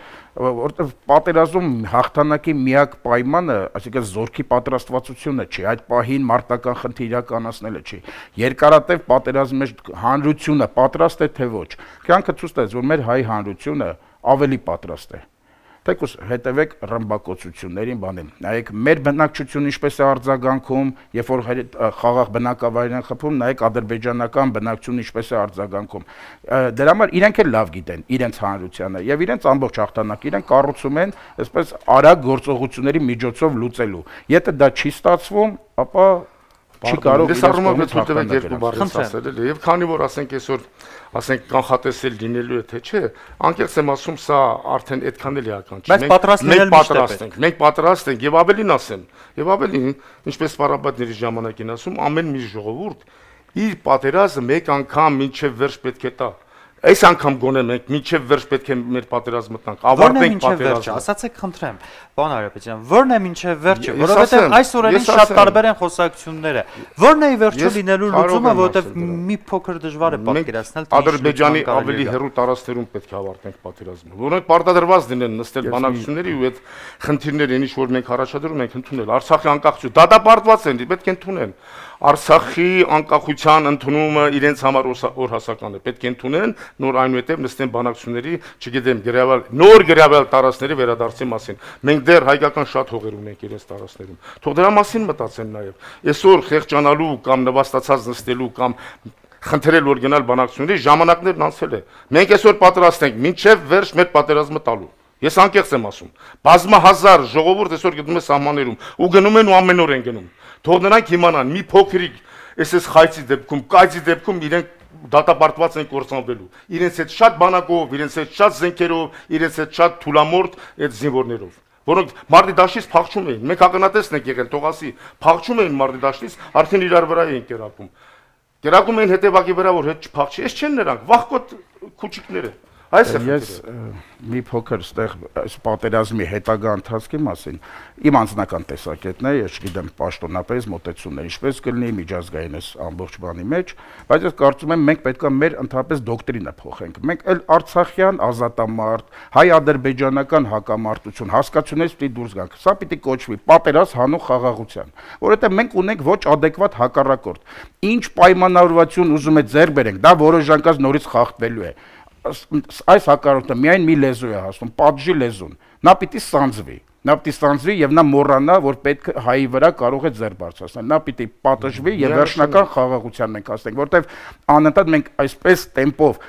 որովհետև պատերազմում հաղթանակի միակ պայմանը, այսինքն զորքի պատրաստվածությունը չի, այդ պահին մարտական խնդիր իրականացնելը չի։ Երկարատև պատերազմի մեջ հանրությունը պատրաստ է թե ոչ։ Կյանքը ցույց տալիս, որ մեր հայ հանրությունը ավելի պատրաստ է։ Թեկուզ հետևեք ռմբակոծություններին, բանին։ Նայեք մեր բնակչությունը ինչպես է արձագանքում, երբ որ խաղաղ բնակավայրն են խփում, նայեք ադրբեջանական բնակչությունը ինչպես է արձագանքում։ Դրա համար իրենք էլ լավ գիտեն իրենց հանրությանը եւ իրենց ամբողջ հաղթանակը իրենք կառուցում են այսպես արագ գործողությունների միջոցով լուծելու։ Եթե դա չի ստացվում, ապա չի կարող ես առումով թույլ երկու բառից ասել էլ եւ քանի որ ասենք այսօր ասենք կանխատեսել լինելու է թե չէ անկեղծ եմ ասում սա արդեն այդքան էլ էական չի մենք պատրաստ ենք եւ ավելին ասեմ եւ ավելին ինչպես Սպարաբադների ժամանակին ասում ամեն մի ժողովուրդ իր պատերազմը մեկ անգամ մինչեւ վերջ պետք է տա Այս անգամ գոնե մենք մինչև վերջ պետք է մեր պատերազմը տանք, ավարտենք պատերազմը։ Ասացեք, խնդրեմ, պարոն Արարապետյան, ո՞րն է մինչև վերջը, որովհետև այս օրերին շատ տարբեր են խոսակցությունները։ Ո՞րն է վերջը լինելու լուծումը, որովհետև մի փոքր դժվար է պատկերացնել, թե Ադրբեջանի ավելի հեռու տարածքներում պետք է ավարտենք պատերազմը, որոնք պարտադրված լինեն նստել բանակցությունների ու այդ խնդիրները, ինչ որ մենք առաջադրում ենք ընդունել, Արցախի անկախություն, դատապարտված են, պետք է ընդունեն։ Արցախի անկախության ընդունումը իրենց համար օրհասական է, պետք է ընդունեն, նոր այնուհետև նստեն բանակցությունների, չգիտեմ, նոր գրավել տարածքների վերադարձի մասին։ Մենք դեռ հայկական շատ հողեր ունենք իրենց տարածքներում։ Թող դրա մասին մտածեն նաև։ Այսօր խեղճանալու կամ նվաստացած նստելու կամ խնդրել որ գնալ բանակցությունների ժամանակներն անցել է։ Մենք այսօր պատրաստ ենք մինչև վերջ մեր պատերազմը տալու։ Ես անկեղծ եմ ասում։ Բազմահազար ժողովուրդ այսօր գտնում է սահմաններում ու գնում են ու ամեն օր են գնում։ Թող նրանք իմանան մի փոքրիկ այսպես խայծի դեպքում, կայծի դեպքում իրենք դատապարտված են կործանվելու։ Իրենց հետ շատ բանակով, իրենց հետ շատ զենքերով, իրենց հետ շատ թուլամորտ այդ զինվորներով, որոնք մարտի դաշտից փախչում էին։ Մենք ակնատեսն ենք եղել, թող ասի, փախչում էին մարտի դաշտից, արդեն իրար վրա էին կերակում։ Կերակում էին հետևակի վրա, որ հետ չփախչի։ Այս չեն նրանք, վախկոտ քուչիկները։ Ես մի փոքր ստեղ պատերազմի հետագա ընթացքի մասին իմ անձնական տեսակետն է, ես չգիտեմ պաշտոնապես մոտեցումներ ինչպես կլինի միջազգային այս ամբողջ բանի մեջ, բայց ես կարծում եմ մենք պետք է մեր ընդհանրապես դոկտրինը փոխենք։ Մենք էլ արցախյան ազատամարտ, հայ-ադրբեջանական հակամարտություն հասկացությունից պիտի դուրս գանք։ Սա պիտի կոչվի պատերազմ հանուն խաղաղության, որովհետև մենք ունենք ոչ ադեկվատ հակառակորդ։ Ինչ պայմանավորվածություն ուզում է ձեռք բերենք, դա որոշ ժամանակ նորից խախտվելու է։ Այս հակառակորդը միայն մի լեզու է հասնում, պատժի լեզուն։ Նա պիտի սանձվի եւ նա մոռանա, որ պետք հայի վրա կարող է ձեռ բարձրացնել։ Նա պիտի պատժվի եւ վերջնական խաղաղության մենք հասնենք, որտեվ անընդհատ մենք այսպես տեմպով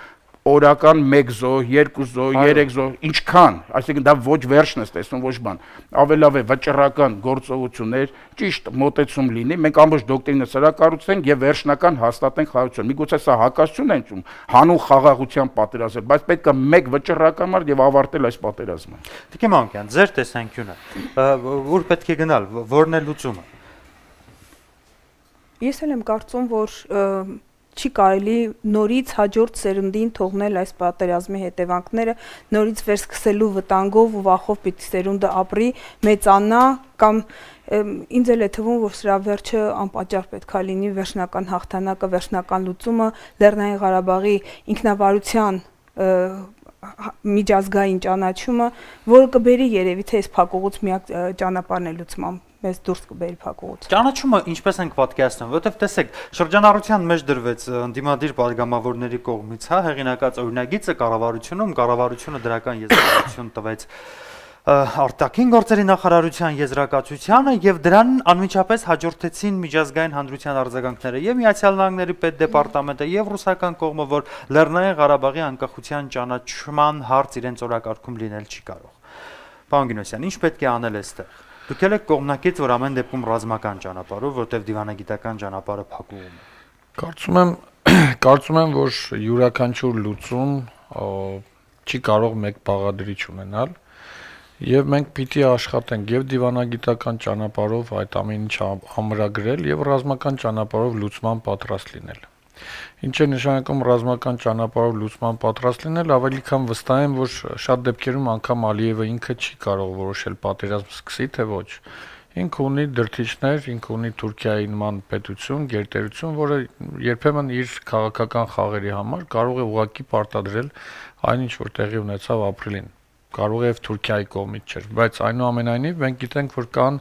օրական 1 զոհ, 2 զոհ, 3 զոհ, ինչքան, այսինքն դա ոչ վերջն է տեսնում, ոչ բան։ Ավելավ է վճռական գործողություններ, ճիշտ մոտեցում լինի, մենք ամբողջ դոկտրինը սրա կառուցենք եւ վերջնական հաստատենք խաղաղություն։ Միգուցե սա հակասություն է ընտրում հանուն խաղաղության պատերազմ, բայց պետք է մեկ վճռական մարդ եւ ավարտել այս պատերազմը։ Տիկին Մանուկյան, ձեր տեսանկյունը, ուր պետք է գնալ, ո՞րն է լուծումը։ Ես էլ եմ կարծում, որ չի կարելի նորից հաջորդ սերնդին թողնել այս պատերազմի հետևանքները, նորից վերսկսելու վտանգով ու վախով պիտի սերունդը ապրի, մեծանա կամ ինձ էլ է թվում, որ սրա վերջը անպատճառ պետքա լինի վերջնական հաղթանակը, վերջնական լուծումը, Լեռնային Ղարաբաղի ինքնավարության միջազգային ճանաչումը, որը կբերի երևի թե այս փակուղուց միակ ճանապարհն է լուծման մեզ դուրս կբերի փակուղուց։ Ճանաչումը ինչպես ենք պատկերացնում, որովհետև տեսեք, շրջանառության մեջ դրվեց ընդդիմադիր падգամավորների կողմից, հա, հեղինակած օրինագիծը կառավարությունը դրական եզրակացություն տվեց արտաքին գործերի նախարարության եզրակացությանը եւ դրան անմիջապես հաջորդեցին միջազգային հանրության արձագանքները եւ Միացյալ Նահանգների պետդեպարտամենտը եւ ռուսական կողմը, որ Լեռնային Ղարաբաղի անկախության ճանաչման հարց իրենց օրակարգում լինել չի կարող։ Պարոն Գինոսյան, ինչ պետք է անել այստեղ։ Դուք եք կողմնակից, որ ամեն դեպքում ռազմական ճանապարհով, որտեղ դիվանագիտական ճանապարհը փակվում է։ Կարծում եմ, որ յուրաքանչյուր լուծում չի կարող մեկ բաղադրիչ ունենալ, եւ մենք պիտի աշխատենք եւ դիվանագիտական ճանապարհով այդ ամեն ինչը ամրագրել եւ ռազմական ճանապարհով լուծման պատրաստ լինել։ Ինչ է նշանակում ռազմական ճանապարհով լուծման պատրաստ լինել, ավելի քան վստահ եմ, որ շատ դեպքերում անգամ Ալիևը ինքը չի կարող որոշել պատերազմ սկսի թե ոչ։ ինքը ունի դրթիչներ, ինքը ունի Թուրքիայի նման պետություն, գերտերություն, որը երբեմն իր քաղաքական խաղերի համար կարող է ուղղակի պարտադրել այն ինչ որ տեղի ունեցավ ապրիլին։ Կարող է եւ Թուրքիայի կողմից չէր, բայց այնուամենայնիվ մենք գիտենք, որ կան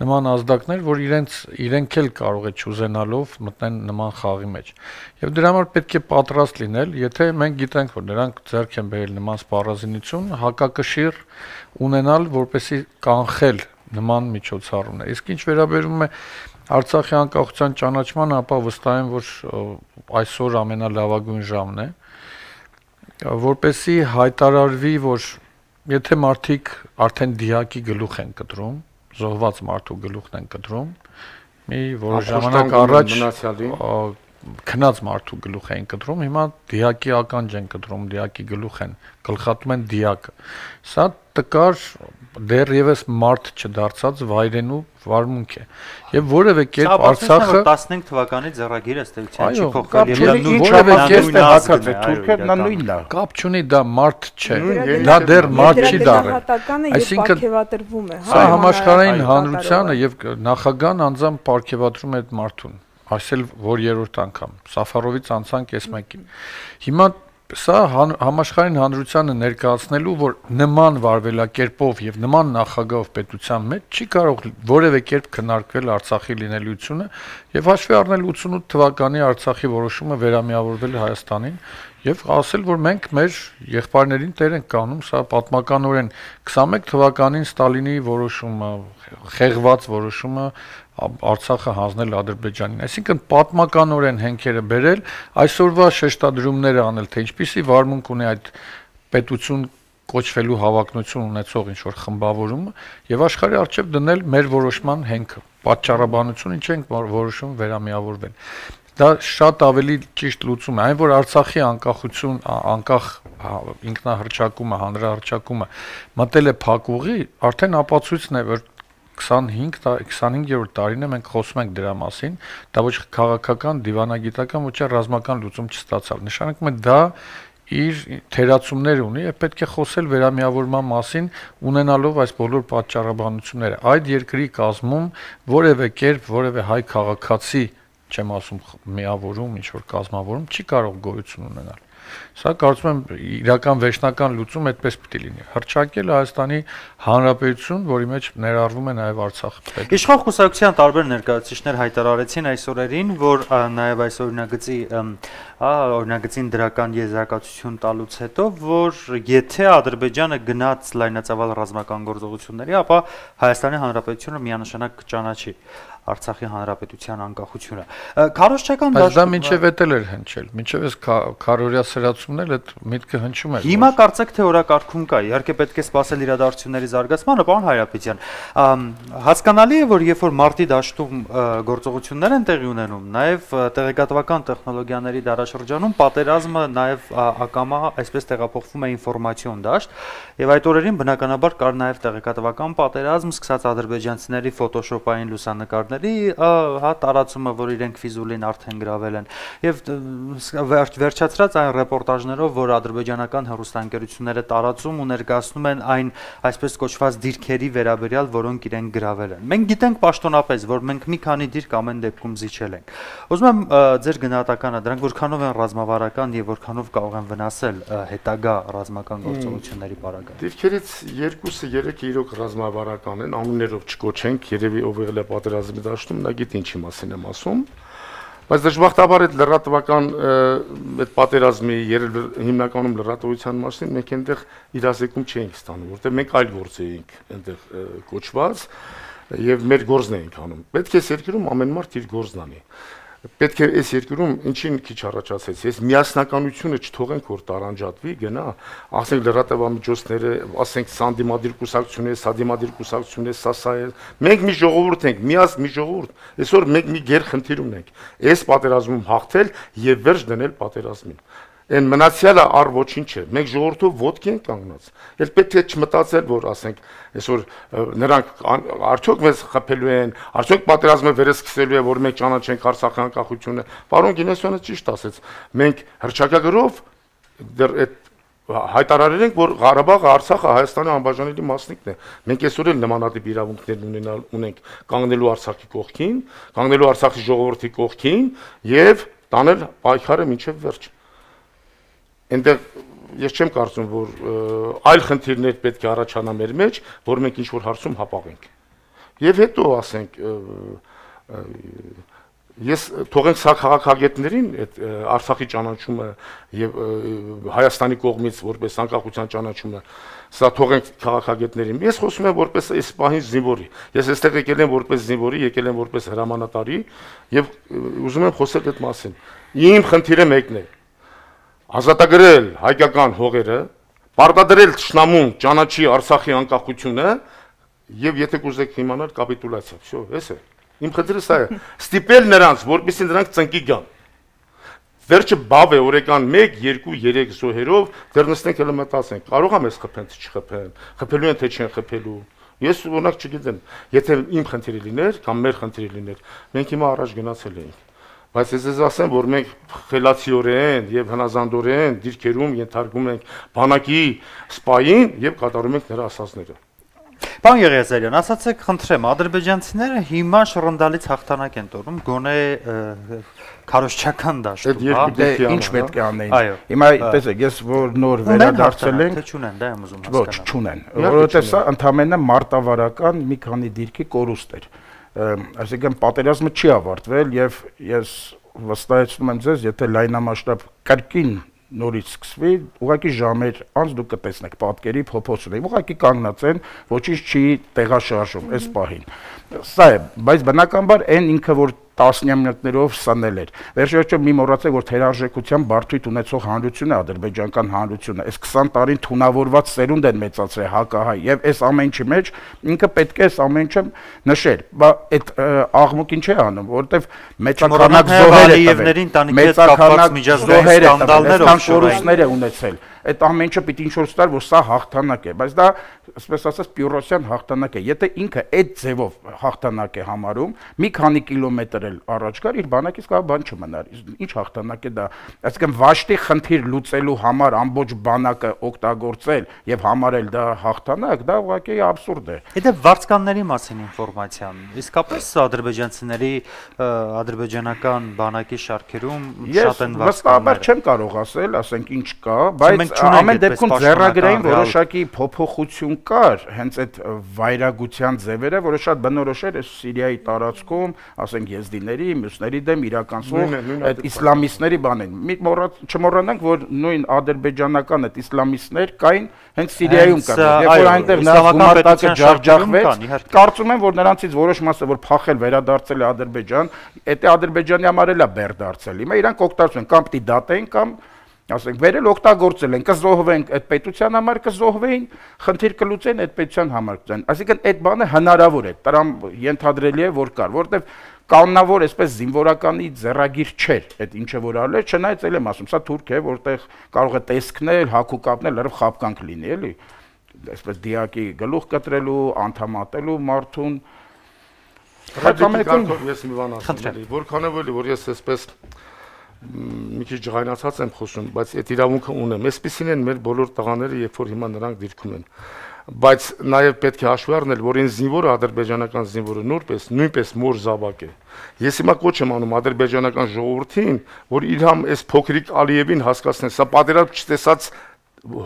նման ազդակներ, որ իրենք էլ կարող է չուզենալով մտնեն նման խաղի մեջ։ Եվ դրա համար պետք է պատրաստ լինել, եթե մենք գիտենք, որ նրանք ձեռք են բերել նման սպառազինություն, հակակշիռ ունենալ, որպեսզի կանխել նման միջոցառումներ։ Իսկ ինչ վերաբերում է Արցախի անկախության ճանաչմանը, ապա վստահ եմ, որ այսօր ամենալավագույն ժամն է, որպեսզի հայտարարվի, որ եթե մարդիկ արդեն դիակի գլուխ են կտրում, զոհված մարդու գլուխն են կտրում, մի որոշ ժամանակ առաջ քնած մարդու գլուխ են կտրում, հիմա դիակի ականջ են կտրում, դիակի գլուխ են, գլխատում են դիակը։ Սա տկար դեռևս մարդ չդարձած վայրենու վարմունք է։ Եվ որևէ կերպ Արցախը 15 թվականի ձեռագիրը ըստեյության չի փոխվել եւ որևէ կերպ հակած է Թուրքիան նա նույնն է։ կապ չունի, դա մարդ չէ։ Դա դեռ մարդ չի դառել։ Այսինքն սա համաշխարհային հանրությանը եւ նախագահան անձամբ պարգևատրում է այդ մարդուն։ Այսել որ երրորդ անգամ Սաֆարովից անցանք այս մեկին։ Հիմա սա համաշխարհային հանրությանը ներկայացնելու, որ նման վարվելակերպով եւ նման նախագահով պետության մեջ չի կարող որևէ կերպ քննարկվել Արցախի լինելիությունը եւ հաշվի առնել 88 թվականի Արցախի որոշումը վերամիավորվել Հայաստանին եւ ասել, որ մենք մեր եղբայրներին տեր ենք կանում, սա պատմականորեն 21 թվականին Ստալինի որոշումը, խեղված որոշումը Արցախը հանձնել Ադրբեջանին, այսինքն պատմականորեն հենքերը բերել, այսօրվա շեշտադրումները անել, թե ինչպիսի վարմունք ունի այդ պետություն կոչվելու հավակնություն ունեցող ինչ-որ խմբավորումը եւ աշխարհի առջեւ դնել մեր որոշման հենքը, պատճառաբանություն ինչ ենք որոշում վերամիավորվել։ Դա շատ ավելի ճիշտ լուծում է, այն որ Արցախի անկախություն, անկախ ինքնահռչակումը, հանրահռչակումը մտել է փակուղի, արդեն ապացույցն է, որ 25-րդ տարին է մենք խոսում ենք դրա մասին, դա ոչ քաղաքական, դիվանագիտական, ոչ ռազմական լուծում չստացավ։ Նշանակում է դա իր թերացումներ ունի եւ պետք է խոսել վերամիավորման մասին, ունենալով այս բոլոր պատճառաբանությունները։ Այդ երկրի կազմում որևէ կերպ, որևէ հայ քաղաքացի, չեմ ասում միավորում, ինչ որ կազմավորում, չի կարող գոյություն ունենալ։ Սա կարծում եմ իրական վերջնական լուծում այդպես պիտի լինի։ Հռչակել Հայաստանի Հանրապետություն, որի մեջ ներառվում է նաև Արցախ։ Իշխող կուսակցության տարբեր ներկայացուցիչներ հայտարարեցին այս օրերին, որ նաև այս օրինագծին դրական եզրակացություն տալուց հետո, որ եթե Ադրբեջանը գնաց լայնածավալ ռազմական գործողությունների, ապա Հայաստանի Հանրապետությունը միանշանակ կճանաչի Արցախի Հանրապետության անկախությունը։ Քարոզչական դա մինչև էտել էր հնչել, մինչև այս քարորյա սրացումն էլ այդ միտքը հնչում էր։ Հիմա կարծեք թե օրակարգում կա, իհարկե պետք է սպասել իրադարձությունների զարգացմանը, պարոն Հայրապետյան։ Հասկանալի է, որ երբ որ մարտի դաշտում գործողություններ են տեղի ունենում, նաև տեղեկատվական տեխնոլոգիաների դարաշրջանում պատերազմը նաև ակամա այսպես տեղափոխվում է ինֆորմացիոն դաշտ, եւ այդ օրերին բնականաբար կար նաև տեղեկատվական պատերազմ, սկսած ադրբեջանցիների ֆոտոշոպային լուսանկարների տարածումը, որ իրենք Ֆիզուլին արդեն գրավել են, եւ վերջացրած այն ռեպորտաժներով, որ ադրբեջանական հեռուստաընկերությունները տարածում ու ներկայացնում են այն այսպես կոչված դիրքերի վերաբերյալ, որոնք իրենք գրավել են։ Մենք գիտենք պաշտոնապես, որ մենք մի քանի դիրք ամեն դեպքում զիջել ենք։ Ուզում եմ ձեր գնահատականը, դրանք որքանով են ռազմավարական եւ որքանով կարող են վնասել հետագա ռազմական գործողությունների պարագայում։ Դիրքերից 2-3-ը իրոք ռազմավարական են, անուններով չկոչենք, երևի ով եղել է պատերազմի դաշտում, նա գիտի ինչի մասին եմ ասում։ Բայց դժբախտաբար այդ լրատվական այդ պատերազմի հիմնականում լրատվության մասին մենք այնտեղ իրազեկում չենք ստանում, որտեղ մենք այլ գործ էինք այնտեղ կոչված եւ մեր գործն էինք անում։ Պետք է երկրում ամեն մարդ իր գործն անի։ Պետք է այս երկրում ինչին քիչ առաջացեց, այս միասնականությունը չթողենք որ տարանջատվի, գնա, ասենք լրատվամիջոցները, ասենք սանդիմադիր կուսակցություն է, սադիմադիր կուսակցություն է, սա է։ Մենք մի ժողովուրդ ենք, միած մի ժողովուրդ։ Այսօր մենք մի գեր խնդիր ունենք։ Այս պատերազմում հաղթել եւ վերջ դնել պատերազմին։ Այն մնացյալը առ ոչինչ է։ Մենք ժողովրդով ոտքի ենք կանգնած։ Էլ պետք է չմտածել, որ ասենք այսօր նրանք արդյոք մեզ խփելու են, արդյոք պատերազմը վերսկսելու է, որ մենք ճանաչենք Արցախի անկախությունը։ Պարոն Գինեսյանը ճիշտ ասեց։ Մենք հռչակագրով դեռ այդ հայտարարել ենք, որ Ղարաբաղը, Արցախը Հայաստանի անբաժանելի մասնիկն է։ Մենք այսօր էլ նմանատիպ իրավունքներ ունենք կանգնելու Արցախի կողքին, կանգնելու Արցախի ժողովրդի կողքին եւ տանել պայքարը մինչեւ վերջ։ Այնտեղ ես չեմ կարծում, որ այլ խնդիրներ պետք է առաջանա մեր մեջ, որ մենք ինչ որ հարցում հապաղենք։ Եվ հետո ասենք ես թողենք սա քաղաքագետներին այդ Արցախի ճանաչումը եւ Հայաստանի կողմից որպես անկախության ճանաչումը, սա թողենք քաղաքագետներին։ Ես խոսում եմ որպես այս պահին զինվորի։ Ես այստեղ եկել եմ որպես զինվորի, եկել եմ որպես հրամանատարի եւ ուզում եմ խոսել այդ մասին։ Իմ խնդիրը մեկն է. ազատագրել հայկական հողերը, պարտադրել ճշնամուն ճանաչի Արցախի անկախությունը եւ եթե կուզեք իմանալ կապիտուլյացիա, всё, էս է։ Իմ խնդիրը սա է, ստիպել նրանց, որպեսզի նրանք ծնկի գան։ Վերջը բավ է օրական 1, 2, 3 զոհերով, դեռ նստենք հենց մտածենք, կարող եմ ես խփեն, թե չխփեն, խփելու են թե չեն խփելու։ Ես օրինակ չգիտեմ, եթե իմ խնդիրը լիներ կամ մեր խնդիրը լիներ, մենք հիմա առաջ գնացել էինք։ Բայց ես ասեմ, որ մենք խելացիորեն եւ հնազանդորեն դիրքերում ենթարկում ենք բանակի սպային եւ կատարում ենք նրա ասածները։ Պարոն Եղիազարյան, ասացեք, խնդրեմ, ադրբեջանցիները հիմա շռնդալից հաղթանակ են տորում, գոնե քարոզչական դաշտում, ինչ պետք է անեին։ Հիմա տեսեք, ես որ նոր վերադարձել ենք, թե չունեն, դա եմ ուզում հասկանալ։ Ոչ, չունեն, որովհետեւ սա ընդհանրապես մարտավարական մի քանի դիրքի կորուստ էր։ Այսինքն պատերազմը չի ավարտվել եւ ես վստահեցնում եմ ձեզ, եթե լայնամասշտաբ կրկին նորից սկսվի, ուղղակի ժամեր անց դուք կտեսնեք պատկերի փոփոխություն։ Ուղղակի կանգնած են, ոչինչ չի տեղաշարժում այս պահին։ Սա է, բայց բնականաբար այն ինքը որ տասնամյակներով սնել էր։ Վերջերս մի մոռացեք, որ թերարժեքության բարդույթ ունեցող հանրությունը ադրբեջանական հանրությունը, այս 20 տարին թունավորված սերունդ են մեծացրել հակահայ եւ այս ամեն ինչի մեջ ինքը պետք է այս ամեն ինչը նշեր։ Բա այդ աղմուկին չի անում, որովհետեւ մեծականակ զոհեր է ունեցել։ Այդ ամեն ինչը պիտի ինչ-որ ստար, որ սա հաղթանակ է, բայց դա, ասես ասած, Պյուրոսյան հաղթանակ է։ Եթե ինքը այդ ձևով հաղթանակ է համարում, մի քանի կիլոմետր էլ առաջ գար, իր բանակից կարող բան չմնար։ Ինչ հաղթանակ է դա։ Այսինքն Վաշտի խնդիր լուծելու համար ամբողջ բանակը օգտագործել եւ համարել դա հաղթանակ, դա ուղղակի աբսուրդ է։ Եթե վարձկանների մասին ինֆորմացիան, իսկապես ադրբեջանցիների ադրբեջանական բանակի շարքերում շատ են վարձկանները։ Ես չեմ կարող ասել, ասենք ինչ կա, բայց ամեն դեպքում ձեռագրային որոշակի փոփոխություն կար հենց այդ վայրագության ձևերը, որը շատ բնորոշ էր Սիրիայի տարածքում, ասենք եզդիների, մյուսների դեմ իրականացվող այդ իսլամիստների բանին։ Չմոռանանք, որ նույն ադրբեջանական այդ իսլամիստներ կային հենց Սիրիայում կան, երբ որ այնտեղ նրանց գումարտակը ջախջախվեց, կարծում եմ, որ նրանցից որոշ մասը որ փախել վերադարձել է Ադրբեջան, դա Ադրբեջանի համար էլ է բեր դարձել։ Հիմա իրանք օգտագործում են կամ պիտի դատեն կամ ասենք վերել օգտագործել են, կզոհվեն այդ պետության համար, կզոհվեին, խնդիր կլուծեն այդ պետության համար կծեն։ Այսինքն այդ բանը հնարավոր է, դրան ենթադրելի է, որ կար, որովհետև կանոնավոր այսպես զինվորականի ձեռագիր չէր, այդ ինչը որ արել էր, չնայած էլ եմ ասում, սա թուրք է, որտեղ կարող է տեսքնել, հագու կապնել, լրիվ խապկանք լինի, էլի, այսպես դիակի գլուխ կտրելու, անդամատելու մարդուն։ Ես մի բան ասեմ, որքանով էլի, որ ես այսպես մի քիչ ջղայնացած եմ խոսում, բայց այդ իրավունքը ունեմ։ Այսպեսին են մեր բոլոր տղաները, երբ որ հիմա նրանք դիրքում են։ Բայց նաև պետք է հաշվի առնել, որ այն զինվորը, ադրբեջանական զինվորը նույնպես մոր զավակ է։ Ես հիմա կոչ եմ անում ադրբեջանական ժողովրդին, որ իր համ այս փոքրիկ Ալիևին հասկացնեն, սա պատերազմ չտեսած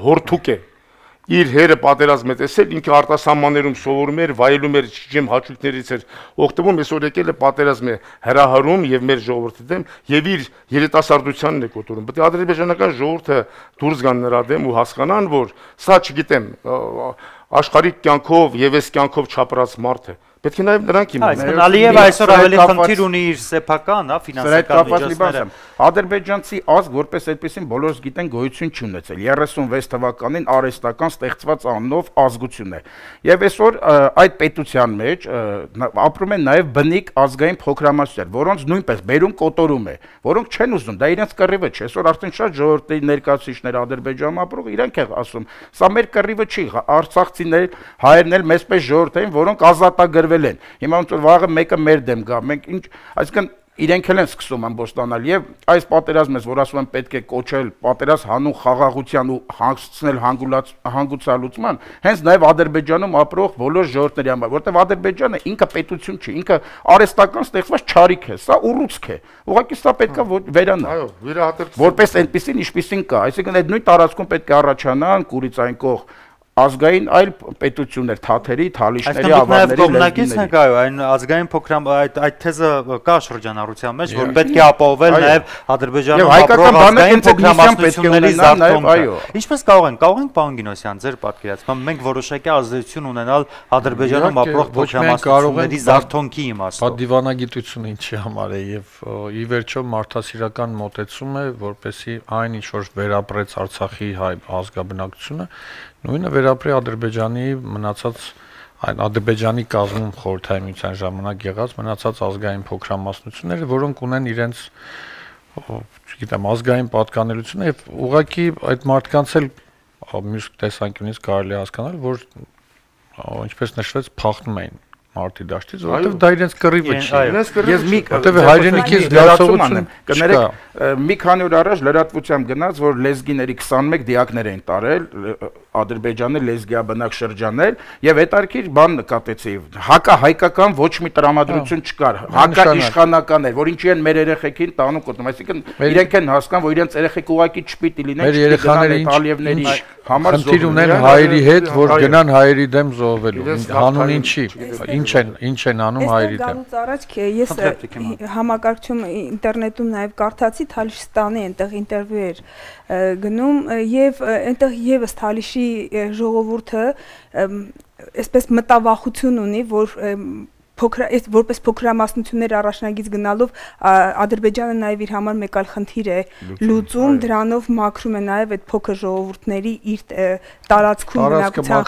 հորթուկ է։ Իր հերը պատերազմ է տեսել, ինքը արտասահմաններում սովորում էր, վայելում էր, չգիտեմ, հաճույքներից էր օգտվում, այսօր եկել է պատերազմ է հրահարում եւ մեր ժողովրդի դեմ եւ իր երիտասարդությանն է կոտորում։ Պետք է ադրբեջանական ժողովուրդը դուրս գան նրա դեմ ու հասկանան, որ սա, չգիտեմ, աշխարհիկ կյանքով եւ այս կյանքով չապրած մարդ է։ Պետք է նաև նրանք իմանան։ Ալիևը այսօր ավելի խնդիր ունի իր սեփական, ֆինանսական միջոցները։ Ադրբեջանցի ազգ որպես այդպեսին բոլորս գիտեն գոյություն չունեցել։ 36 թվականին արհեստական ստեղծված անունով ազգություն է։ Եվ այսօր այդ պետության մեջ ապրում են նաև բնիկ ազգային փոքրամասնություններ, որոնց նույնպես բերում կոտորում է, որոնք չեն ուզում, դա իրենց կռիվը չէ։ Այսօր արդեն շատ ժողովրդի ներկայացուցիչներ Ադրբեջանում ապրող իրանք են ասում, սա մեր կռիվը չի, արցախցիներ, հայերն էլ մեզ պես ժողովուրդ են, որոնք ազատագրվել են։ Հիմա ոնց որ վաղը մեկը մեր դեմ գա, մենք ինչ, այսինքն իրենք էլ են սկսում ամբողջ ստանալ եւ այս պատերազմը, որ ասում են պետք է կոչել պատերազմ հանուն խաղաղության ու հանգստացնել հանգուցալուծման, հենց նաեւ Ադրբեջանում ապրող բոլոր ժողովուրդների համար, որտեղ Ադրբեջանը ինքը պետություն չի, ինքը արհեստական ստեղծված չարիք է, սա ուռուցք է։ Ուղղակի սա պետք է վերանա։ Այո, վիրահատել Որպես այնպեսին, ինչպեսին կա, այսինքն այդ նույն տարածքում պետք է առաջանան կուրիցային կող ազգային այլ պետություններ, թաթերի, թալիշների, ավարների, լեզգիների։ Այո, այն ազգային այդ թեզը կա շրջանառության մեջ, որ պետք է ապահովել նաև Ադրբեջանում ապրող ազգային փոքրամասնությունների զարգացումը։ Ինչպես կարող ենք պարոն Գինոսյան, ձեր պատկերացմամբ մենք որոշակի ազդեցություն ունենալ Ադրբեջանում ապրող փոքրամասնությունների զարգացումի իմաստով։ Դիվանագիտությունը ինչի համար է եւ ի վերջո մարդասիրական մոտեցում է, որպեսզի այն ինչ որ վերապրեց Արցախի հայ ազգաբնակությունը նույնը վերապրի Ադրբեջանի մնացած այն Ադրբեջանի կազմում խորհրդային միության ժամանակ եղած մնացած ազգային փոքրամասնությունները, որոնք ունեն իրենց, չգիտեմ, ազգային պատկանելությունը եւ ուղղակի այդ մարդկանց էլ մյուս տեսանկյունից կարելի է հասկանալ, որ ինչպես նշվեց, փախնում էին մարտի դաշտից, որովհետև դա իրենց կռիվը չի։ Ես մի որովհետև հայրենիքի զգացողություն կներեք, մի քանի օր առաջ լրատվությամբ գնաց, որ լեզգիների 21 դիակներ են տարել Ադրբեջանի լեզգիաբնակ շրջանել եւ հետարքիր բան նկատեցի։ Հակահայկական ոչ մի տրամադրություն չկար։ Հակաիշխանական էր, որ ինչի են մեր երեխեքին տանում կոտրում, այսինքն իրենք են հասկան, որ իրենց երեխեք ուղակի չպիտի լինեն, մեր երեխաները Իտալիևների համար խնդիր ունեն հայերի հետ, որ գնան հայերի դեմ զոհվելու։ Հանուն ինչի։ Ինչ են անում հայերի դեմ։ Գալուց առաջ ես համակարգչում ինտերնետում նաև կարդացի Թալիշստանի այնտեղ ինտերվյու էր գնում եւ այնտեղ եւս Թալիշի ժողովուրդը այսպես մտավախություն ունի, որ որպես փոքրամասնություններ առաջնագից գնալով Ադրբեջանը նաև իր համար մեկ այլ խնդիր է լուծում, դրանով մաքրում է նաև այդ փոքր ժողովուրդների իր տարածքում բնակության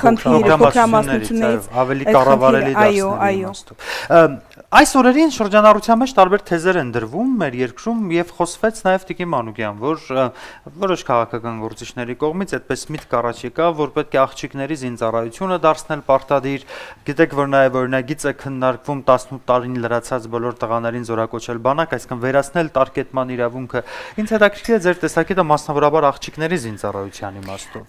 խնդիրը, փոքրամասնություններից ավելի կառավարելի դարձնելու։ Այս օրերին շրջանառության մեջ տարբեր թեզեր են դրվում մեր երկրում եւ խոսվեց նաեւ Տիկին Մանուկյան, որ որոշ քաղաքական գործիչների կողմից այդպես միտք առաջ եկավ, որ պետք է աղջիկների զինծառայությունը դարձնել պարտադիր։ Գիտեք, որ նաեւ օրինագիծ է քննարկվում 18 տարին լրացած բոլոր տղաներին զորակոչել բանակ, այսինքն վերացնել տարկետման իրավունքը։ Ինձ հետաքրքիր է ձեր տեսակետը մասնավորաբար աղջիկների զինծառայության իմաստով։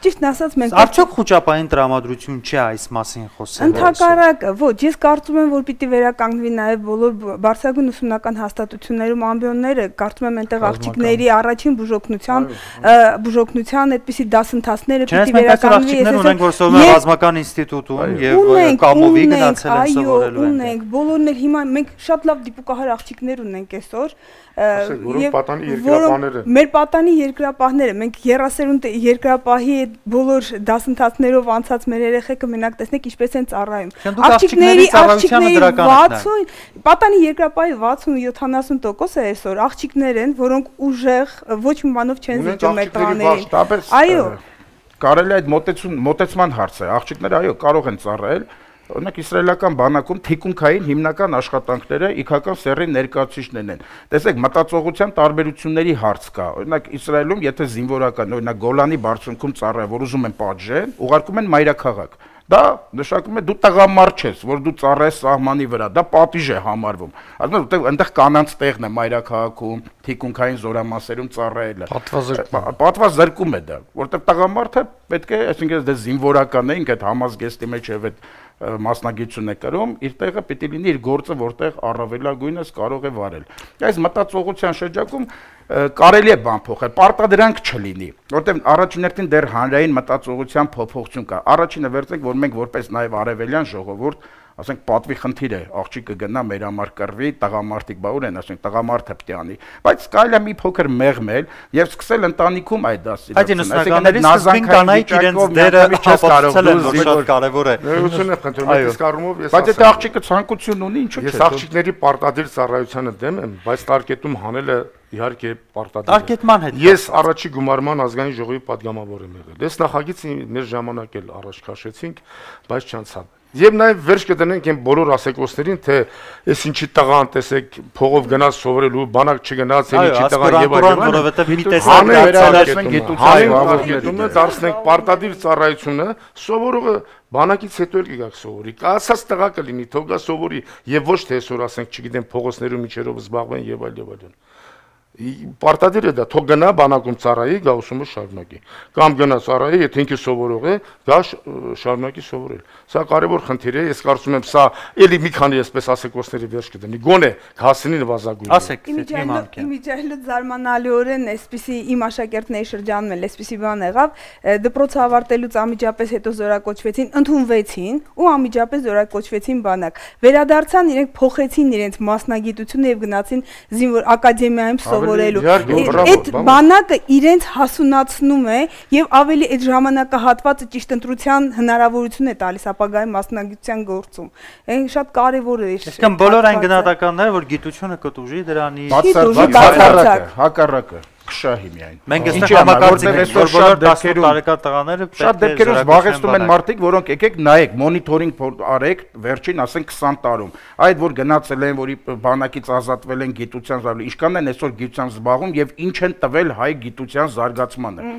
Ճիշտն ասած մենք արդյոք խոճապային տրամադրություն չի այս մասին խոսել։ Ընդհակառակը, ոչ, ես կարծում եմ, որ պիտի կանգնվի նաև բոլոր բարձրագույն ուսումնական հաստատություններում ամբիոնները, կարծում եմ այնտեղ աղջիկների առաջին բուժօգնության այդպիսի դասընթացները պիտի վերականգնվի։ Աղջիկներ ունենք, որ սովորում են ռազմական ինստիտուտում եւ Կամովի գնացել են սովորելու։ Ունենք, բոլորն էլ հիմա մենք շատ լավ դիպուկահար աղջիկներ ունենք այսօր։ Որոնք պատանի երկրապահներ են։ Մեր պատանի երկրապահները, մենք երասերունդ երկրապահի բոլոր դասընթացներով անցած մեր երեխեքը մենակ տեսնեք ինչպես են ծառայում։ Աղջիկների 60, պատանի երկրապահի 60-70% է այսօր աղջիկներ են, որոնք ուժեղ ոչ մի բանով չեն զիջում մեր տղաներին։ Այո, կարելի է այդ մոտեցման հարց է։ Աղջիկները այո կարող են ծառայել։ Օրինակ իսրայելական բանակում թիկունքային հիմնական աշխատանքները իքական սեռի ներկայացուցիչներն են։ Տեսեք, մտածողության տարբերությունների հարց կա։ Օրինակ Իսրայելում եթե զինվորական, օրինակ Գոլանի բարձունքում ծառայ, որ ուզում են պատժեն, ուղարկում են մայրաքաղաք։ Դա նշանակում է դու տղամարդ ես, որ դու ծառայես սահմանի վրա, դա պատիժ է համարվում։ Ասում եմ, որտեղ այնտեղ կանանց տեղն է մայրաքաղաքում, թիկունքային զորամասերում ծառայելը։ Պատվազրկում է դա, որտեղ տղամարդը պետք է, այսինքն դա զինվորական է, ինքը այդ համազգեստի մեջ եւ այդ մասնագիտություն է կրում, իր տեղը պիտի լինի իր գործը, որտեղ առավելագույնս կարող է վարել։ Այս մտածողության շրջակում կարելի է բան փոխել, պարտադրանք չլինի, որտեղ առաջին հերթին դեռ հանրային մտածողության փոփոխություն կա։ Առաջինը վերցեք, որ մենք որպես նաև արևելյան ժողովուրդ, ասենք պատվի խնդիր է, աղջիկը գնա մեր համար կռվի, տղամարդիկ բա ուր են, ասենք տղամարդը պետք է անի, բայց կարելի է մի փոքր մեղմել եւ սկսել ընտանիքում այդ դասիրակությունը, այսինքն նազանքային կանայք իրենց դերը ապացուցել են, որ շատ կարեւոր է։ Ներողություն եմ խնդրում, այս կառումով ես բայց եթե աղջիկը ցանկություն ունի, ինչու՞ չէ։ Ես աղջիկների պարտադիր ծառայությանը դեմ եմ, բայց տարկետում հանելը իհարկե պարտադիր է։ Տարկետման հետ։ Ես առաջի գումարման ազգային ժողովի պատգամավոր եմ եղել։ Ես նախագիծ մեր ժամանակ էլ առաջ քաշեցինք, բայց չանցավ։ Եվ նաև վերջ կդնենք այն բոլոր ասեկոսներին, թե այս ինչի տղան տեսեք փողով գնաց սովորելու, բանակ չգնաց, ինչի տղան եւ այլն, որովհետեւ մի տեսակ վերահսկեցնենք գիտությունը, դարձնենք պարտադիր ծառայությունը, սովորողը բանակից հետո էլ կգա սովորի։ Կասած տղա կլինի, թող գա սովորի եւ ոչ թե այսօր ասենք, չգիտեմ, փողոցներում միջերով զբաղվեն եւ այլն։ Պարտադիր է դա, թող գնա բանակում ծառայի, գա ուսումը շարունակի։ Կամ գնա ծառայի, եթե ինքը սովորող է, գա շարունակի սովորել։ Սա կարևոր խնդիր է, ես կարծում եմ, սա էլի մի քանի այսպես ասեկոսների վերջ կդնի։ Գոնե հասնի նվազագույնը։ Ասեք, Իմիջայլը զարմանալիորեն այսպիսի իմ աշակերտների շրջանում էլ այսպիսի բան եղավ, դպրոցը ավարտելուց անմիջապես հետո զորակոչվեցին, ընդունվեցին ու անմիջապես զորակոչվեցին բանակ։ Վերադարձան, իրենք փոխեցին իրենց մասնագիտությունը եւ գնացին զինվոր ակադեմիայում սովորելու։ Այդ բանակը իրենց հասունացնում է եւ ավելի այդ ժամանակահատվածը ճիշտ ընտրության հնարավորություն է տալիս ապագայի մասնագիտության գործում։ Այն շատ կարեւոր է։ Իսկական բոլոր այն գնահատականները, որ գիտությունը կտուժի դրանից հակառակը քշահի միայն։ Մենք այստեղ համակարգում ենք, որ բոլոր 18 տարեկան տղաները շատ դեպքերում զբաղեցնում են մարդիկ, որոնք եկեք նայեք, մոնիթորինգ արեք վերջին, ասենք 20 տարում։ Այդ որ գնացել են, որի բանակից ազատվել են գիտության զարգացման, ինչքան են այսօր գիտության զբաղվում եւ ինչ են տվել հայ գիտության զարգացմանը։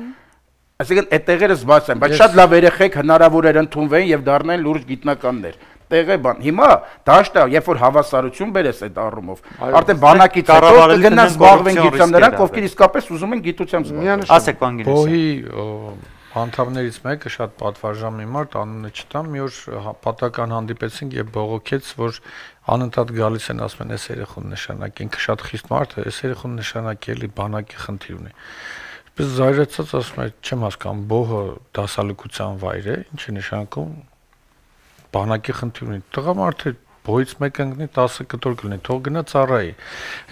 Այսինքն այդ տեղերը զբաղած են, բայց շատ լավ երեխեք հնարավոր էր ընդունվեն եւ դառնային լուրջ գիտնականներ։ Տեղը բան։ Հիմա դաշտը, երբ որ հավասարություն բերես այդ առումով, արդեն բանակից հետո կգնան զբաղվեն գիտությամբ նրանք, ովքեր իսկապես ուզում են գիտությամբ զբաղվել։ Ասեք, պարոն Գինեսյան։ Բոհի անդամներից մեկը շատ պատվարժան մի մարդ, անունը չտամ, մի օր պատական հանդիպեցինք եւ բողոքեց, որ անընդհատ գալիս են ասում են, այս երեխուն նշանակի, ինքը շատ խիստ մարդ է, այս երեխուն նշանակի էլի բանակի խնդիր ունի։ Պես զայրացած ասում է, չեմ հասկանում, բոհը դասալուկության վայր է, ինչ է նշանակում բանակի խնդիր ունի։ Տղամարդը բոյից մեկ ընկնի 10 կտոր կլինի, թող գնա ծառայի։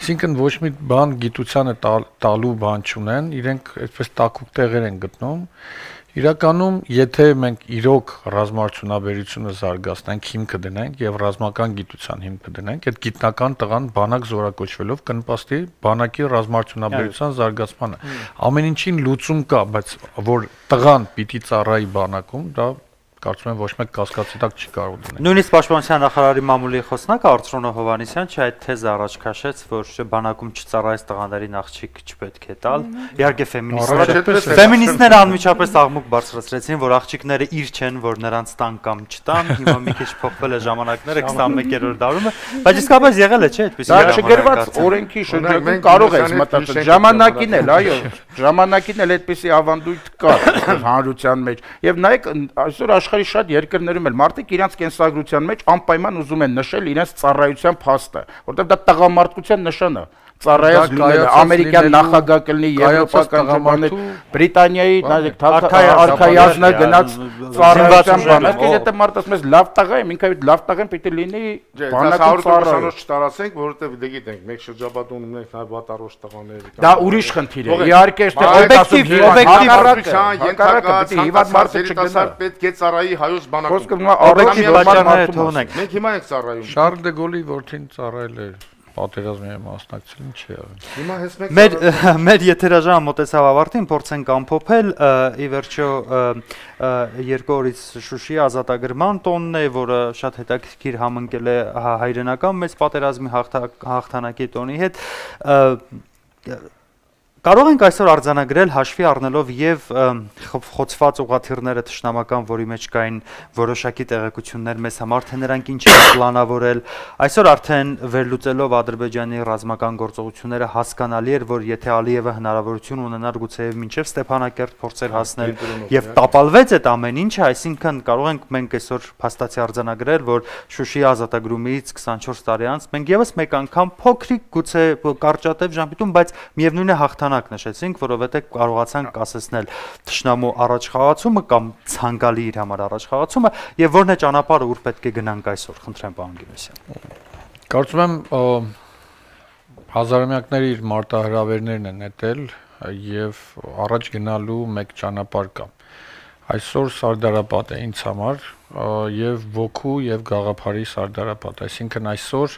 Այսինքն ոչ մի բան գիտությանը տալու բան չունեն, իրենք այդպես տակուկ տեղեր են գտնում։ Իրականում, եթե մենք իրոք ռազմարդյունաբերությունը զարգացնենք, հիմքը դնենք եւ ռազմական գիտության հիմքը դնենք, այդ գիտնական տղան բանակ զորակոչվելով կնպաստի բանակի ռազմարդյունաբերության զարգացմանը։ Ամեն ինչին լուծում կա, բայց որ տղան պիտի ծառայի բանակում, դա կարծում եմ ոչ մեկ կասկածի տակ չի կարող դնել։ Նույնիսկ Պաշտպանության նախարարի մամուլի խոսնակը Արծրունո Հովհաննիսյան չէ այդ թեզը առաջ քաշեց, որ բանակում չծառայես տղաներին աղջիկ չպետք է տալ։ Իհարկե ֆեմինիստները անմիջապես աղմուկ բարձրացրեցին, որ աղջիկները իր չեն, որ նրանց տան կամ չտան, հիմա մի քիչ փոխվել է ժամանակները 21-րդ դարումը, բայց իսկապես եղել է, չէ՞, այդպես։ Դա չգրված օրենքի շրջանում կարող է մտածել ժամանակին էլ, այո, ժամանակին էլ այդպիսի ավանդույթ կա հանրության մեջ։ Եվ նայեք, այսօր աշխարհի շատ երկրներում էլ մարդիկ իրենց կենսագրության մեջ անպայման ուզում են նշել իրենց ծառայության փաստը, որտեղ դա տղամարդկության նշան է։ Ծառայած լինելը, ամերիկյան նախագահ կլինի, եվրոպական բաներ, Բրիտանիայի, նայեք, արքայազնը գնաց ծառայության բաներ, եթե մարդը ասում է լավ տղա է, ինքը լավ տղան պիտի լինի բանակի ծառայող չտարածենք, որովհետև դե գիտենք, մեկ շրջապատում ունենք նաև վատառոշ տղաներ։ Դա ուրիշ խնդիր է։ Իհարկե, պետք է ծառայի հայոց բանակում։ Խոսքը առողջի պատճառները թողնենք։ Մենք հիմա ենք ծառայում։ Շարլ դե Գոլի որդին ծառայել է պատերազմի մասնակցել, ինչ է եղել։ Հիմա հենց մեր եթերաժամը մոտեցավ ավարտին, փորձենք ամփոփել, ի վերջո 2 օրից Շուշիի ազատագրման տոնն է, որը շատ հետաքրքիր համընկել է հայրենական մեծ պատերազմի հաղթանակի տոնի հետ։ Կարող ենք այսօր արձանագրել հաշվի առնելով եւ խոցված ուղաթիռները թշնամական, որի մեջ կային որոշակի տեղեկություններ մեզ համար, թե նրանք ինչ են պլանավորել։ Այսօր արդեն վերլուծելով Ադրբեջանի ռազմական գործողությունները հասկանալի էր, որ եթե Ալիևը հնարավորություն ունենար գուցեև մինչև Ստեփանակերտ փորձեր հասնել եւ տապալվեց այդ ամեն ինչը, այսինքն կարող ենք մենք այսօր փաստացի արձանագրել, որ Շուշիի ազատագրումից 24 տարի անց մենք եւս մեկ անգամ փոքրիկ գուցե կարճատև ժամպիտում, բայց միևնույն է հաղթանակ նշեցինք, որովհետեւ կարողացանք կասեցնել թշնամու առաջխաղացումը կամ ցանկալի իր համար առաջխաղացումը եւ որն է ճանապարհը, ուր պետք է գնանք այսօր, խնդրեմ պարոն Գինեսյան։ Կարծում եմ հազարամյակների իր մարտահրավերներն են նետել եւ առաջ գնալու մեկ ճանապարհ կա։ Այսօր Սարդարապատ է ինձ համար եւ ոգու եւ գաղափարի Սարդարապատ, այսինքն այսօր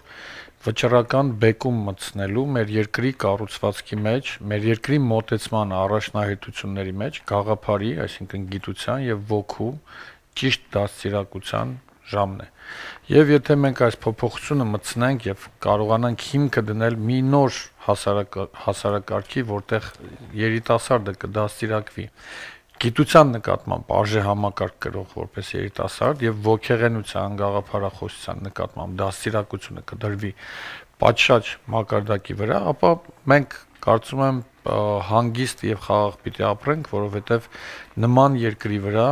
վճռական բեկում մտցնելու մեր երկրի կառուցվածքի մեջ, մեր երկրի մոտեցման առաջնահերթությունների մեջ գաղափարի, այսինքն գիտության եւ ոգու ճիշտ դաստիարակության ժամն է։ Եվ եթե մենք այս փոփոխությունը մտցնենք եւ կարողանանք հիմքը դնել մի նոր հասարակարգի, որտեղ երիտասարդը կդաստիարակվի գիտության նկատմամբ արժե համակարգ կրող որպես երիտասարդ եւ ոգեղենության գաղափարախոսության նկատմամբ դաստիարակությունը կդրվի պատշաճ մակարդակի վրա, ապա մենք կարծում եմ հանգիստ եւ խաղաղ պիտի ապրենք, որովհետեւ նման երկրի վրա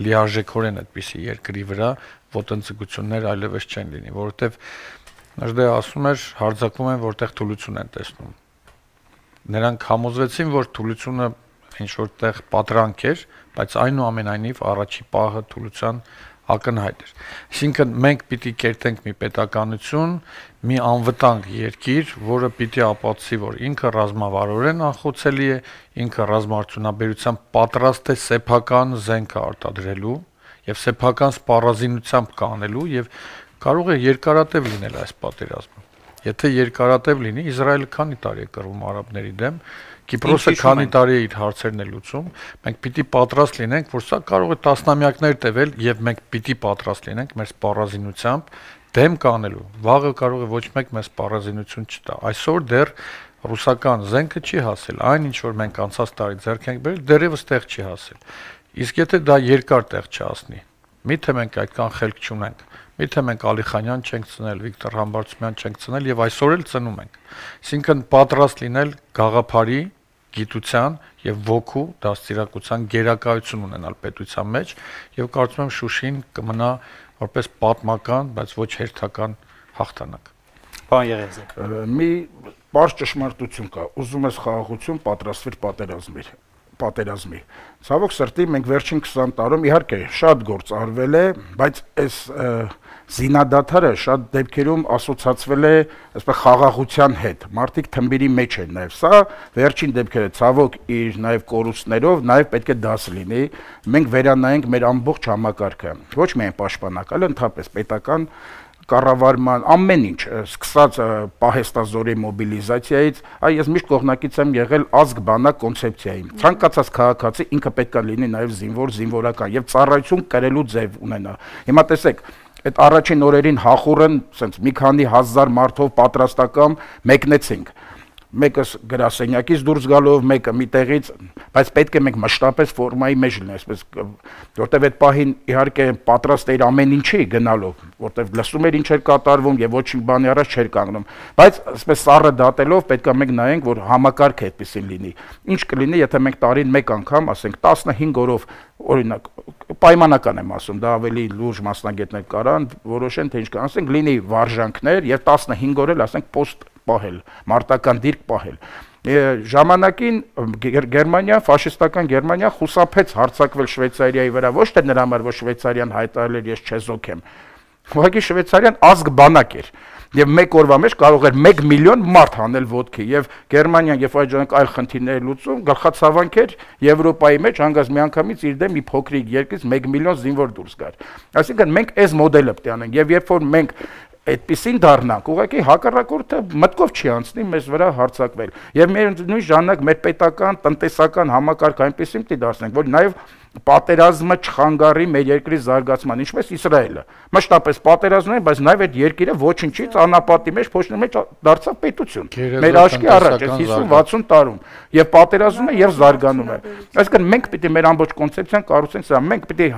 լիարժեքորեն այդպիսի երկրի վրա ոտնձգություններ այլևս չեն լինի, որովհետեւ Նժդե ասում էր հարձակվում են, որտեղ թուլություն են տեսնում։ Նրանք համոզվեցին, որ թուլությունը ինչ որտեղ պատրանք էր, բայց այնուամենայնիվ առաջի պահը թուլության ակնհայտ էր։ Այսինքն մենք պիտի կերտենք մի պետականություն, մի անվտանգ երկիր, որը պիտի ապացուցի, որ ինքը ռազմավարորեն անխոցելի է, ինքը ռազմարտունաբերությամբ պատրաստ է սեփական զենքը արտադրելու եւ սեփական սպառազինությամբ կանելու եւ կարող է երկարատև լինել այս պատերազմը։ Եթե երկարատև լինի, Իսրայելը քանի տարի է կռվում արաբների դեմ, Կիպրոսը քանի տարի է իր հարցերն է լուծում, մենք պիտի պատրաստ լինենք, որ սա կարող է տասնամյակներ տևել եւ մենք պիտի պատրաստ լինենք մեր սպառազինությամբ դեմ կանելու։ Վաղը կարող է ոչ մեկ մեզ սպառազինություն չտա։ Այսօր դեռ ռուսական զենքը չի հասել, այն ինչ որ մենք անցած տարի ձեռք ենք բերել, դեռևս տեղ չի հասել։ Իսկ եթե դա երկար տեղ չհասնի, միթե մենք այդքան խելք չունենք, միթե մենք Ալիխանյան չենք ծնել, Վիկտոր Համբարձումյան չենք ծնել եւ այսօր էլ ծնում ենք։ Այսինքն պատրաստ լինել գաղափարի, գիտության եւ ոգու դաստիարակության գերակայություն ունենալ պետության մեջ եւ կարծում եմ Շուշին կմնա որպես պատմական, բայց ոչ հերթական հաղթանակ։ Պարոն Եղիազարյան, մի բարձ ճշմարտություն կա, ուզում ես խաղաղություն, պատրաստվիր պատերազմի։ Ցավոք սրտի մենք վերջին 20 տարում իհարկե շատ գործ արվել է, բայց այս զինադադարը շատ դեպքերում ասոցացվել է այսպես խաղաղության հետ։ Մարդիկ թմբիրի մեջ են նաև։ Սա վերջին դեպքերը ցավոք իր նաև կորուստներով նաև պետք է դաս լինի։ Մենք վերանայենք մեր ամբողջ համակարգը, ոչ միայն պաշտպանական, այլ ընդհանրապես պետական կառավարման ամեն ինչ, սկսած պահեստազորի մոբիլիզացիայից, այ ես միշտ կողմնակից եմ եղել ազգ բանակ կոնցեպցիայի։ Ցանկացած քաղաքացի ինքը պետք է լինի նաև զինվորական եւ ծառայություն կրելու ձև ունենա։ Հիմա տեսեք, այդ առաջին օրերին հախուռն, ասենց մի քանի հազար մարդով պատրաստական մեկնեցինք։ Մեկը գրասենյակից դուրս գալով, մեկը միտեղից, բայց պետք է մենք մշտապես ֆորմայի մեջ լինենք, այսպես որտեվ այդ պահին իհարկե պատրաստ էր ամեն ինչի գնալով, որտեվ լսում էր ինչ էր կատարվում եւ ոչ մի բանի առաջ չէր կանգնում, բայց այսպես սառը դատելով պետք է մենք նայենք, որ համակարգը այդպեսին լինի։ Ինչ կլինի, եթե մենք տարին մեկ անգամ, ասենք 15 օրով, օրինակ, պայմանական եմ ասում, դա ավելի լուրջ մասնագետներ կարան որոշեն, թե ինչ կան, ասենք լինի վարժանքներ եւ 15 օր էլ ասենք պոստ պահել, մարտական դիրք պահել։ Ժամանակին Գերմանիա, ֆաշիստական Գերմանիա խուսափեց հարձակվել Շվեյցարիայի վրա, ոչ թե նրա համար, որ Շվեյցարիան հայտարարել էր ես չեզոք եմ։ Ուղղակի Շվեյցարիան ազգ բանակ էր։ Եվ մեկ օրվա մեջ կարող էր 1 միլիոն մարդ հանել ոտքի եւ Գերմանիան եւ այդ այլ խնդիրներ լուծում գլխացավանք էր Եվրոպայի մեջ հանգած միանգամից իր դեմ մի փոքրիկ երկրից 1 միլիոն զինվոր դուրս գար։ Այսինքն մենք այս մոդելը պետք է անենք եւ երբ որ մենք այդպեսին դառնանք, ուղղակի հակառակորդը մտքով չի անցնի մեզ վրա հարձակվել։ Եվ մեր նույն ժամանակ մեր պետական, տնտեսական համակարգ այնպեսին պիտի դարձնենք, որ նաև պատերազմը չխանգարի մեր երկրի զարգացման, ինչպես Իսրայելը։ Մշտապես պատերազմ են, բայց նաև այդ երկիրը ոչնչից անապատի մեջ փոշնի մեջ դարձավ պետություն։ Մեր աչքի առաջ այս 50-60 տարում եւ պատերազմում է եւ զարգանում է։ Այսինքն մենք պիտի մեր ամբողջ կոնցեպցիան կառուցենք սա, մենք պիտի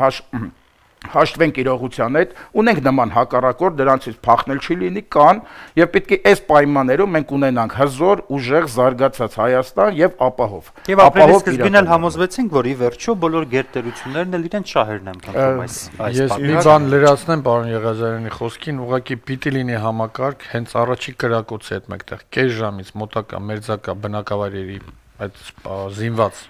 հաշտվենք իրողության հետ, ունենք նման հակառակորդ, դրանցից փախնել չի լինի, կան եւ պետք է այս պայմաններում մենք ունենանք հզոր, ուժեղ, զարգացած Հայաստան եւ ապահով։ Եվ ապրիլի սկզբին էլ համոզվեցինք, որ ի վերջո բոլոր գերտերություններն էլ իրենց շահերն են փնտրում այս Ես մի բան լրացնեմ պարոն Եղիազարյանի խոսքին, ուղղակի պիտի լինի համակարգ, հենց առաջի կրակոցի հետ մեկտեղ կես ժամից մոտակա մերձակա բնակավայրերի այդ զինված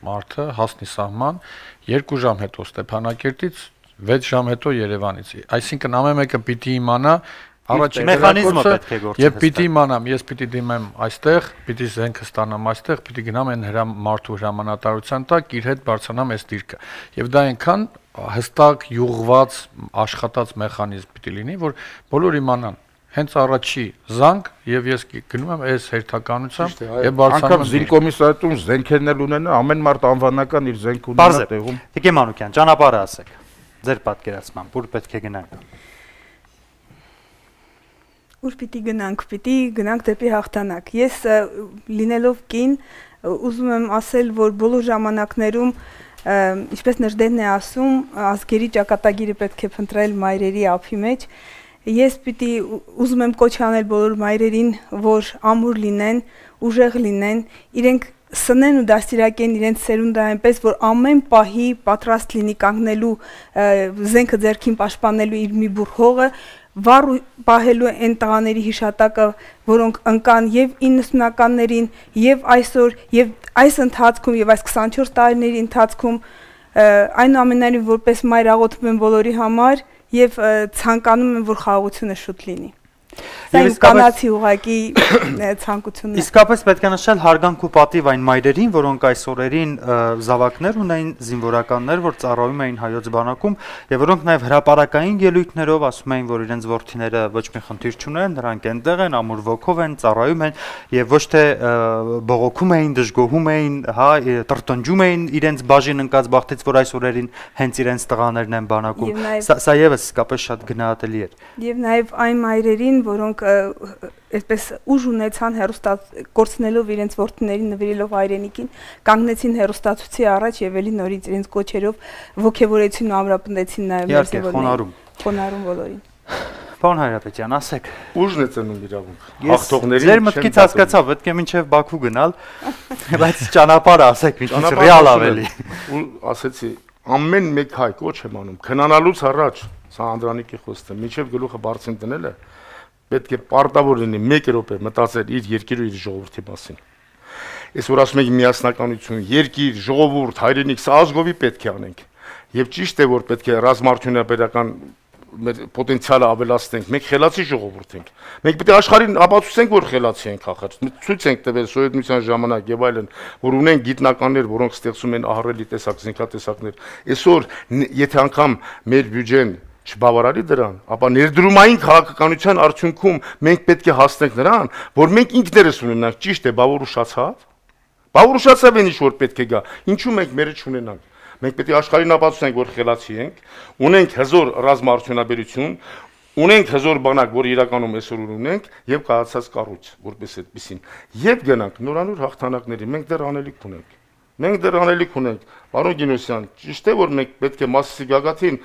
մարդը հասնի սահման, 2 ժամ հետո Ստեփանակերտից 6 ժամ հետո Երևանից։ Այսինքն ամեն մեկը պիտի իմանա առաջին մեխանիզմը պետք է գործի։ Եվ պիտի իմանամ, ես պիտի դիմեմ այստեղ, պիտի զենքը ստանամ այստեղ, պիտի գնամ այն մարդու հրամանատարության տակ, իր հետ բարձրանամ այս դիրքը։ Եվ դա այնքան հստակ, յուղված, աշխատած մեխանիզմ պիտի լինի, որ բոլորը իմանան։ Հենց առաջի զանգ եւ ես գնում եմ այս հերթականությամբ եւ բարձրանում եմ զինկոմիսարիատում զենքերն էլ ունենա ամեն մարդ անվանական իր զենք ունենա տեղում։ Տիկին Մանուկյան, ճանապարհը ասեք։ ձեր պատկերացմամբ, ուր պետք է գնանք։ Ուր պիտի գնանք դեպի հաղթանակ։ Ես լինելով կին ուզում եմ ասել, որ բոլոր ժամանակներում, ինչպես Նժդեհն է ասում, ազգերի ճակատագիրը պետք է փնտրել մայրերի ափի մեջ։ Ես ուզում եմ կոչ անել բոլոր մայրերին, որ ամուր լինեն, ուժեղ լինեն, իրենք սնեն ու դաստիարակեն իրենց սերունդը այնպես, որ ամեն պահի պատրաստ լինի կանգնելու զենքը ձեռքին պաշտպանելու իր մի բուռ հողը, վառ պահելու այն տղաների հիշատակը, որոնք ընկան եւ 90-ականներին, եւ այսօր, եւ այս ընթացքում, եւ այս 24 տարիների ընթացքում, այնուամենայնիվ որպես մայր աղոթում եմ բոլորի համար եւ ցանկանում եմ, որ խաղաղությունը շուտ լինի։ Սա իմ կանացի ուղղակի ցանկությունն է։ Իսկապես պետք է նշել հարգանք ու պատիվ այն մայրերին, որոնք այս օրերին զավակներ ունեն, զինվորականներ, որ ծառայում էին հայոց բանակում, եւ որոնք նաեւ հրապարակային ելույթներով ասում էին, որ իրենց որդիները ոչ մի խնդիր չունեն, նրանք այնտեղ են, ամուր ոգով են, ծառայում են եւ ոչ թե բողոքում էին, դժգոհում էին, հա, տրտնջում էին իրենց բաժին ընկած բախտից, որ այս օրերին հենց իրենց տղաներն են բանակում։ Սա եւս իսկապես շատ գնահատելի էր։ Եվ նաեւ այն մայրերին, որոնք այսպես ուժ ունեցան կորցնելով իրենց որդիներին նվիրելով հայրենիքին, կանգնեցին հերոստացույցի առաջ եւ էլի նորից իրենց կոչերով ոգևորեցին ու ամրապնդեցին նաեւ մեր զինվորներին։ Խոնարհում բոլորին։ Պարոն Հայրապետյան, ասեք։ Ուժն է ծնում իրավունք։ Հաղթողներին ձեր մտքից հասկացա, պետք է մինչև Բաքու գնալ, բայց ճանապարհը ասեք, ինչպես ռեալ ավելի։ Ու ասեցի, ամեն մեկ հայ կոչ եմ անում, քնանալուց առաջ, սա Անդրանիկի խոսքը, մինչև գլուխը բարձին դնելը պետք է պարտավոր լինի 1 րոպե մտածել իր երկիրը իր ժողովրդի մասին։ Ես որ ասում եմ միասնականություն, երկիր, ժողովուրդ, հայրենիք, սա ազգովի պետք է անենք։ Եվ ճիշտ է որ պետք է ռազմարդյունաբերական մեր պոտենցիալը ավելացնենք, մենք խելացի ժողովուրդ ենք։ Մենք պետք է աշխարհին ապացուցենք, որ խելացի ենք ախր։ Ցույց ենք տվել սովետության ժամանակ եւ այլն, որ ունեն գիտնականներ, որոնք ստեղծում են ահռելի տեսակ զինքատեսակներ։ Այսօր եթե անգամ մեր բյուջեն չբավարարի դրան, ապա ներդրումային քաղաքականության արդյունքում մենք պետք է հասնենք նրան, որ մենք ինքներս ունենանք, ճիշտ է, բավոր ուշացավ։ Բավոր ուշացավ են ինչ որ պետք է գա։ Ինչու մենք մերը չունենանք։ Մենք պետք է աշխարհին ապացուցենք, որ խելացի ենք, ունենք հզոր ռազմաարդյունաբերություն, ունենք հզոր բանակ, որ իրականում այսօր ունենք, եւ կայացած կառույց, որպես այդպեսին։ Եվ գնանք նորանոր հաղթանակների, մենք դեռ անելիք ունենք։ Մենք դեռ անելիք ունենք, պարոն Գինոսյան, ճիշտ է որ մենք պետք է Մասիսի գագաթին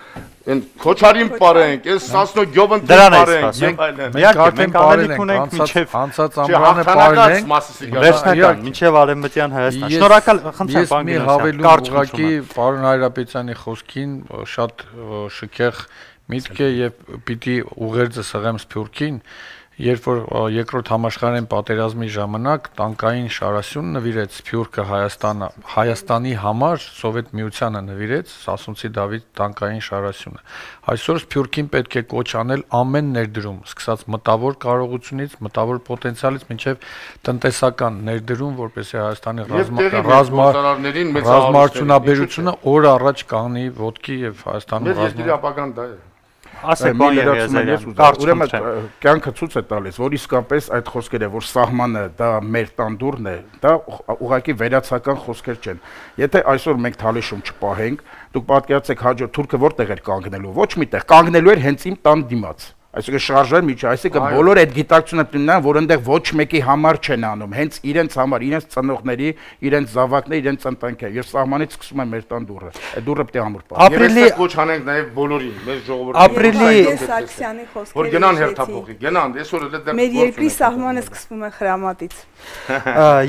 այն քոչարին ապարենք, այս Սասնո գյովընտին ապարենք եւ այլն։ Մենք անելիք ունենք մինչև անցած ամռանը ապարենք վերջնական մինչև Արևմտյան Հայաստան։ Շնորհակալ, խնդրեմ, պարոն Գինոսյան, կարճ ուղղակի պարոն Հայրապետյանի խոսքին շատ շքեղ միտք է եւ պիտի ուղերձը սղեմ Սփյուռքին, երբ որ երկրորդ համաշխարհային պատերազմի ժամանակ տանկային շարասյուն նվիրեց Սփյուռքը Հայաստանի համար Սովետ Միությանը նվիրեց Սասունցի Դավիթ տանկային շարասյունը։ Այսօր Սփյուռքին պետք է կոչ անել ամեն ներդրում, սկսած մտավոր կարողությունից, մտավոր պոտենցիալից մինչև տնտեսական ներդրում, որպեսզի Հայաստանի ռազմաարդյունաբերությունը օր առաջ կանգնի ոտքի եւ Հայաստանում երկրի ապագան դա է։ Ասեք բան ուրեմն կյանքը ցույց է տալիս, որ իսկապես այդ խոսքերը, որ սահմանը դա մեր տանդուրն է, դա ուղղակի վերացական խոսքեր չեն։ Եթե այսօր մենք թալիշում չպահենք, դուք պատկերացեք հաջորդ թուրքը որտեղ էր կանգնելու, ոչ միտեղ, կանգնելու էր հենց իմ տան դիմաց։ Այսինքն շարժեր միջը, այսինքն բոլոր այդ գիտակցությունը տնան, որ այնտեղ ոչ մեկի համար չեն անում, հենց իրենց համար, իրենց ծնողների, իրենց զավակների, իրենց ընտանիքը, եւ սահմանից սկսում է մեր տան դուռը։ Այդ դուռը պետք է ամուր պահի։ Ապրիլի կոչ անենք նաեւ բոլորին, մեր ժողովրդին։ Ապրիլի Սարգսյանի խոսքերը։ Որ գնան հերթափոխի, գնան, այսօր էլ դեռ մեր երկրի սահմանը սկսվում է խրամատից։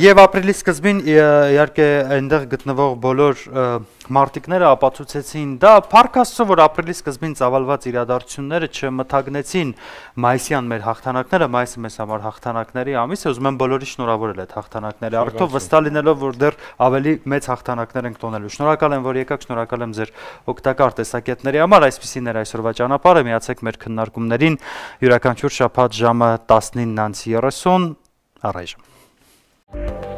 Եվ ապրիլի սկզբին իհարկե այնտեղ գտնվող բոլոր մարտիկները ապացուցեցին դա փառք Աստծո, որ ապրիլի սկզբին ծավալված իրադարձությունները չմթագնեցին մայիսյան մեր հաղթանակները, մայիսը մեզ համար հաղթանակների ամիս է, ուզում եմ բոլորի շնորհավորել այդ հաղթանակների առթով, վստահ լինելով, որ դեռ ավելի մեծ հաղթանակներ ենք տոնելու։ Շնորհակալ եմ, որ եկաք, շնորհակալ եմ ձեր օգտակար տեսակետների համար, այսպեսին էր այսօրվա ճանապարհը, միացեք մեր քննարկումներին յուրաքանչյուր շաբաթ ժամը 19:30 առայժմ։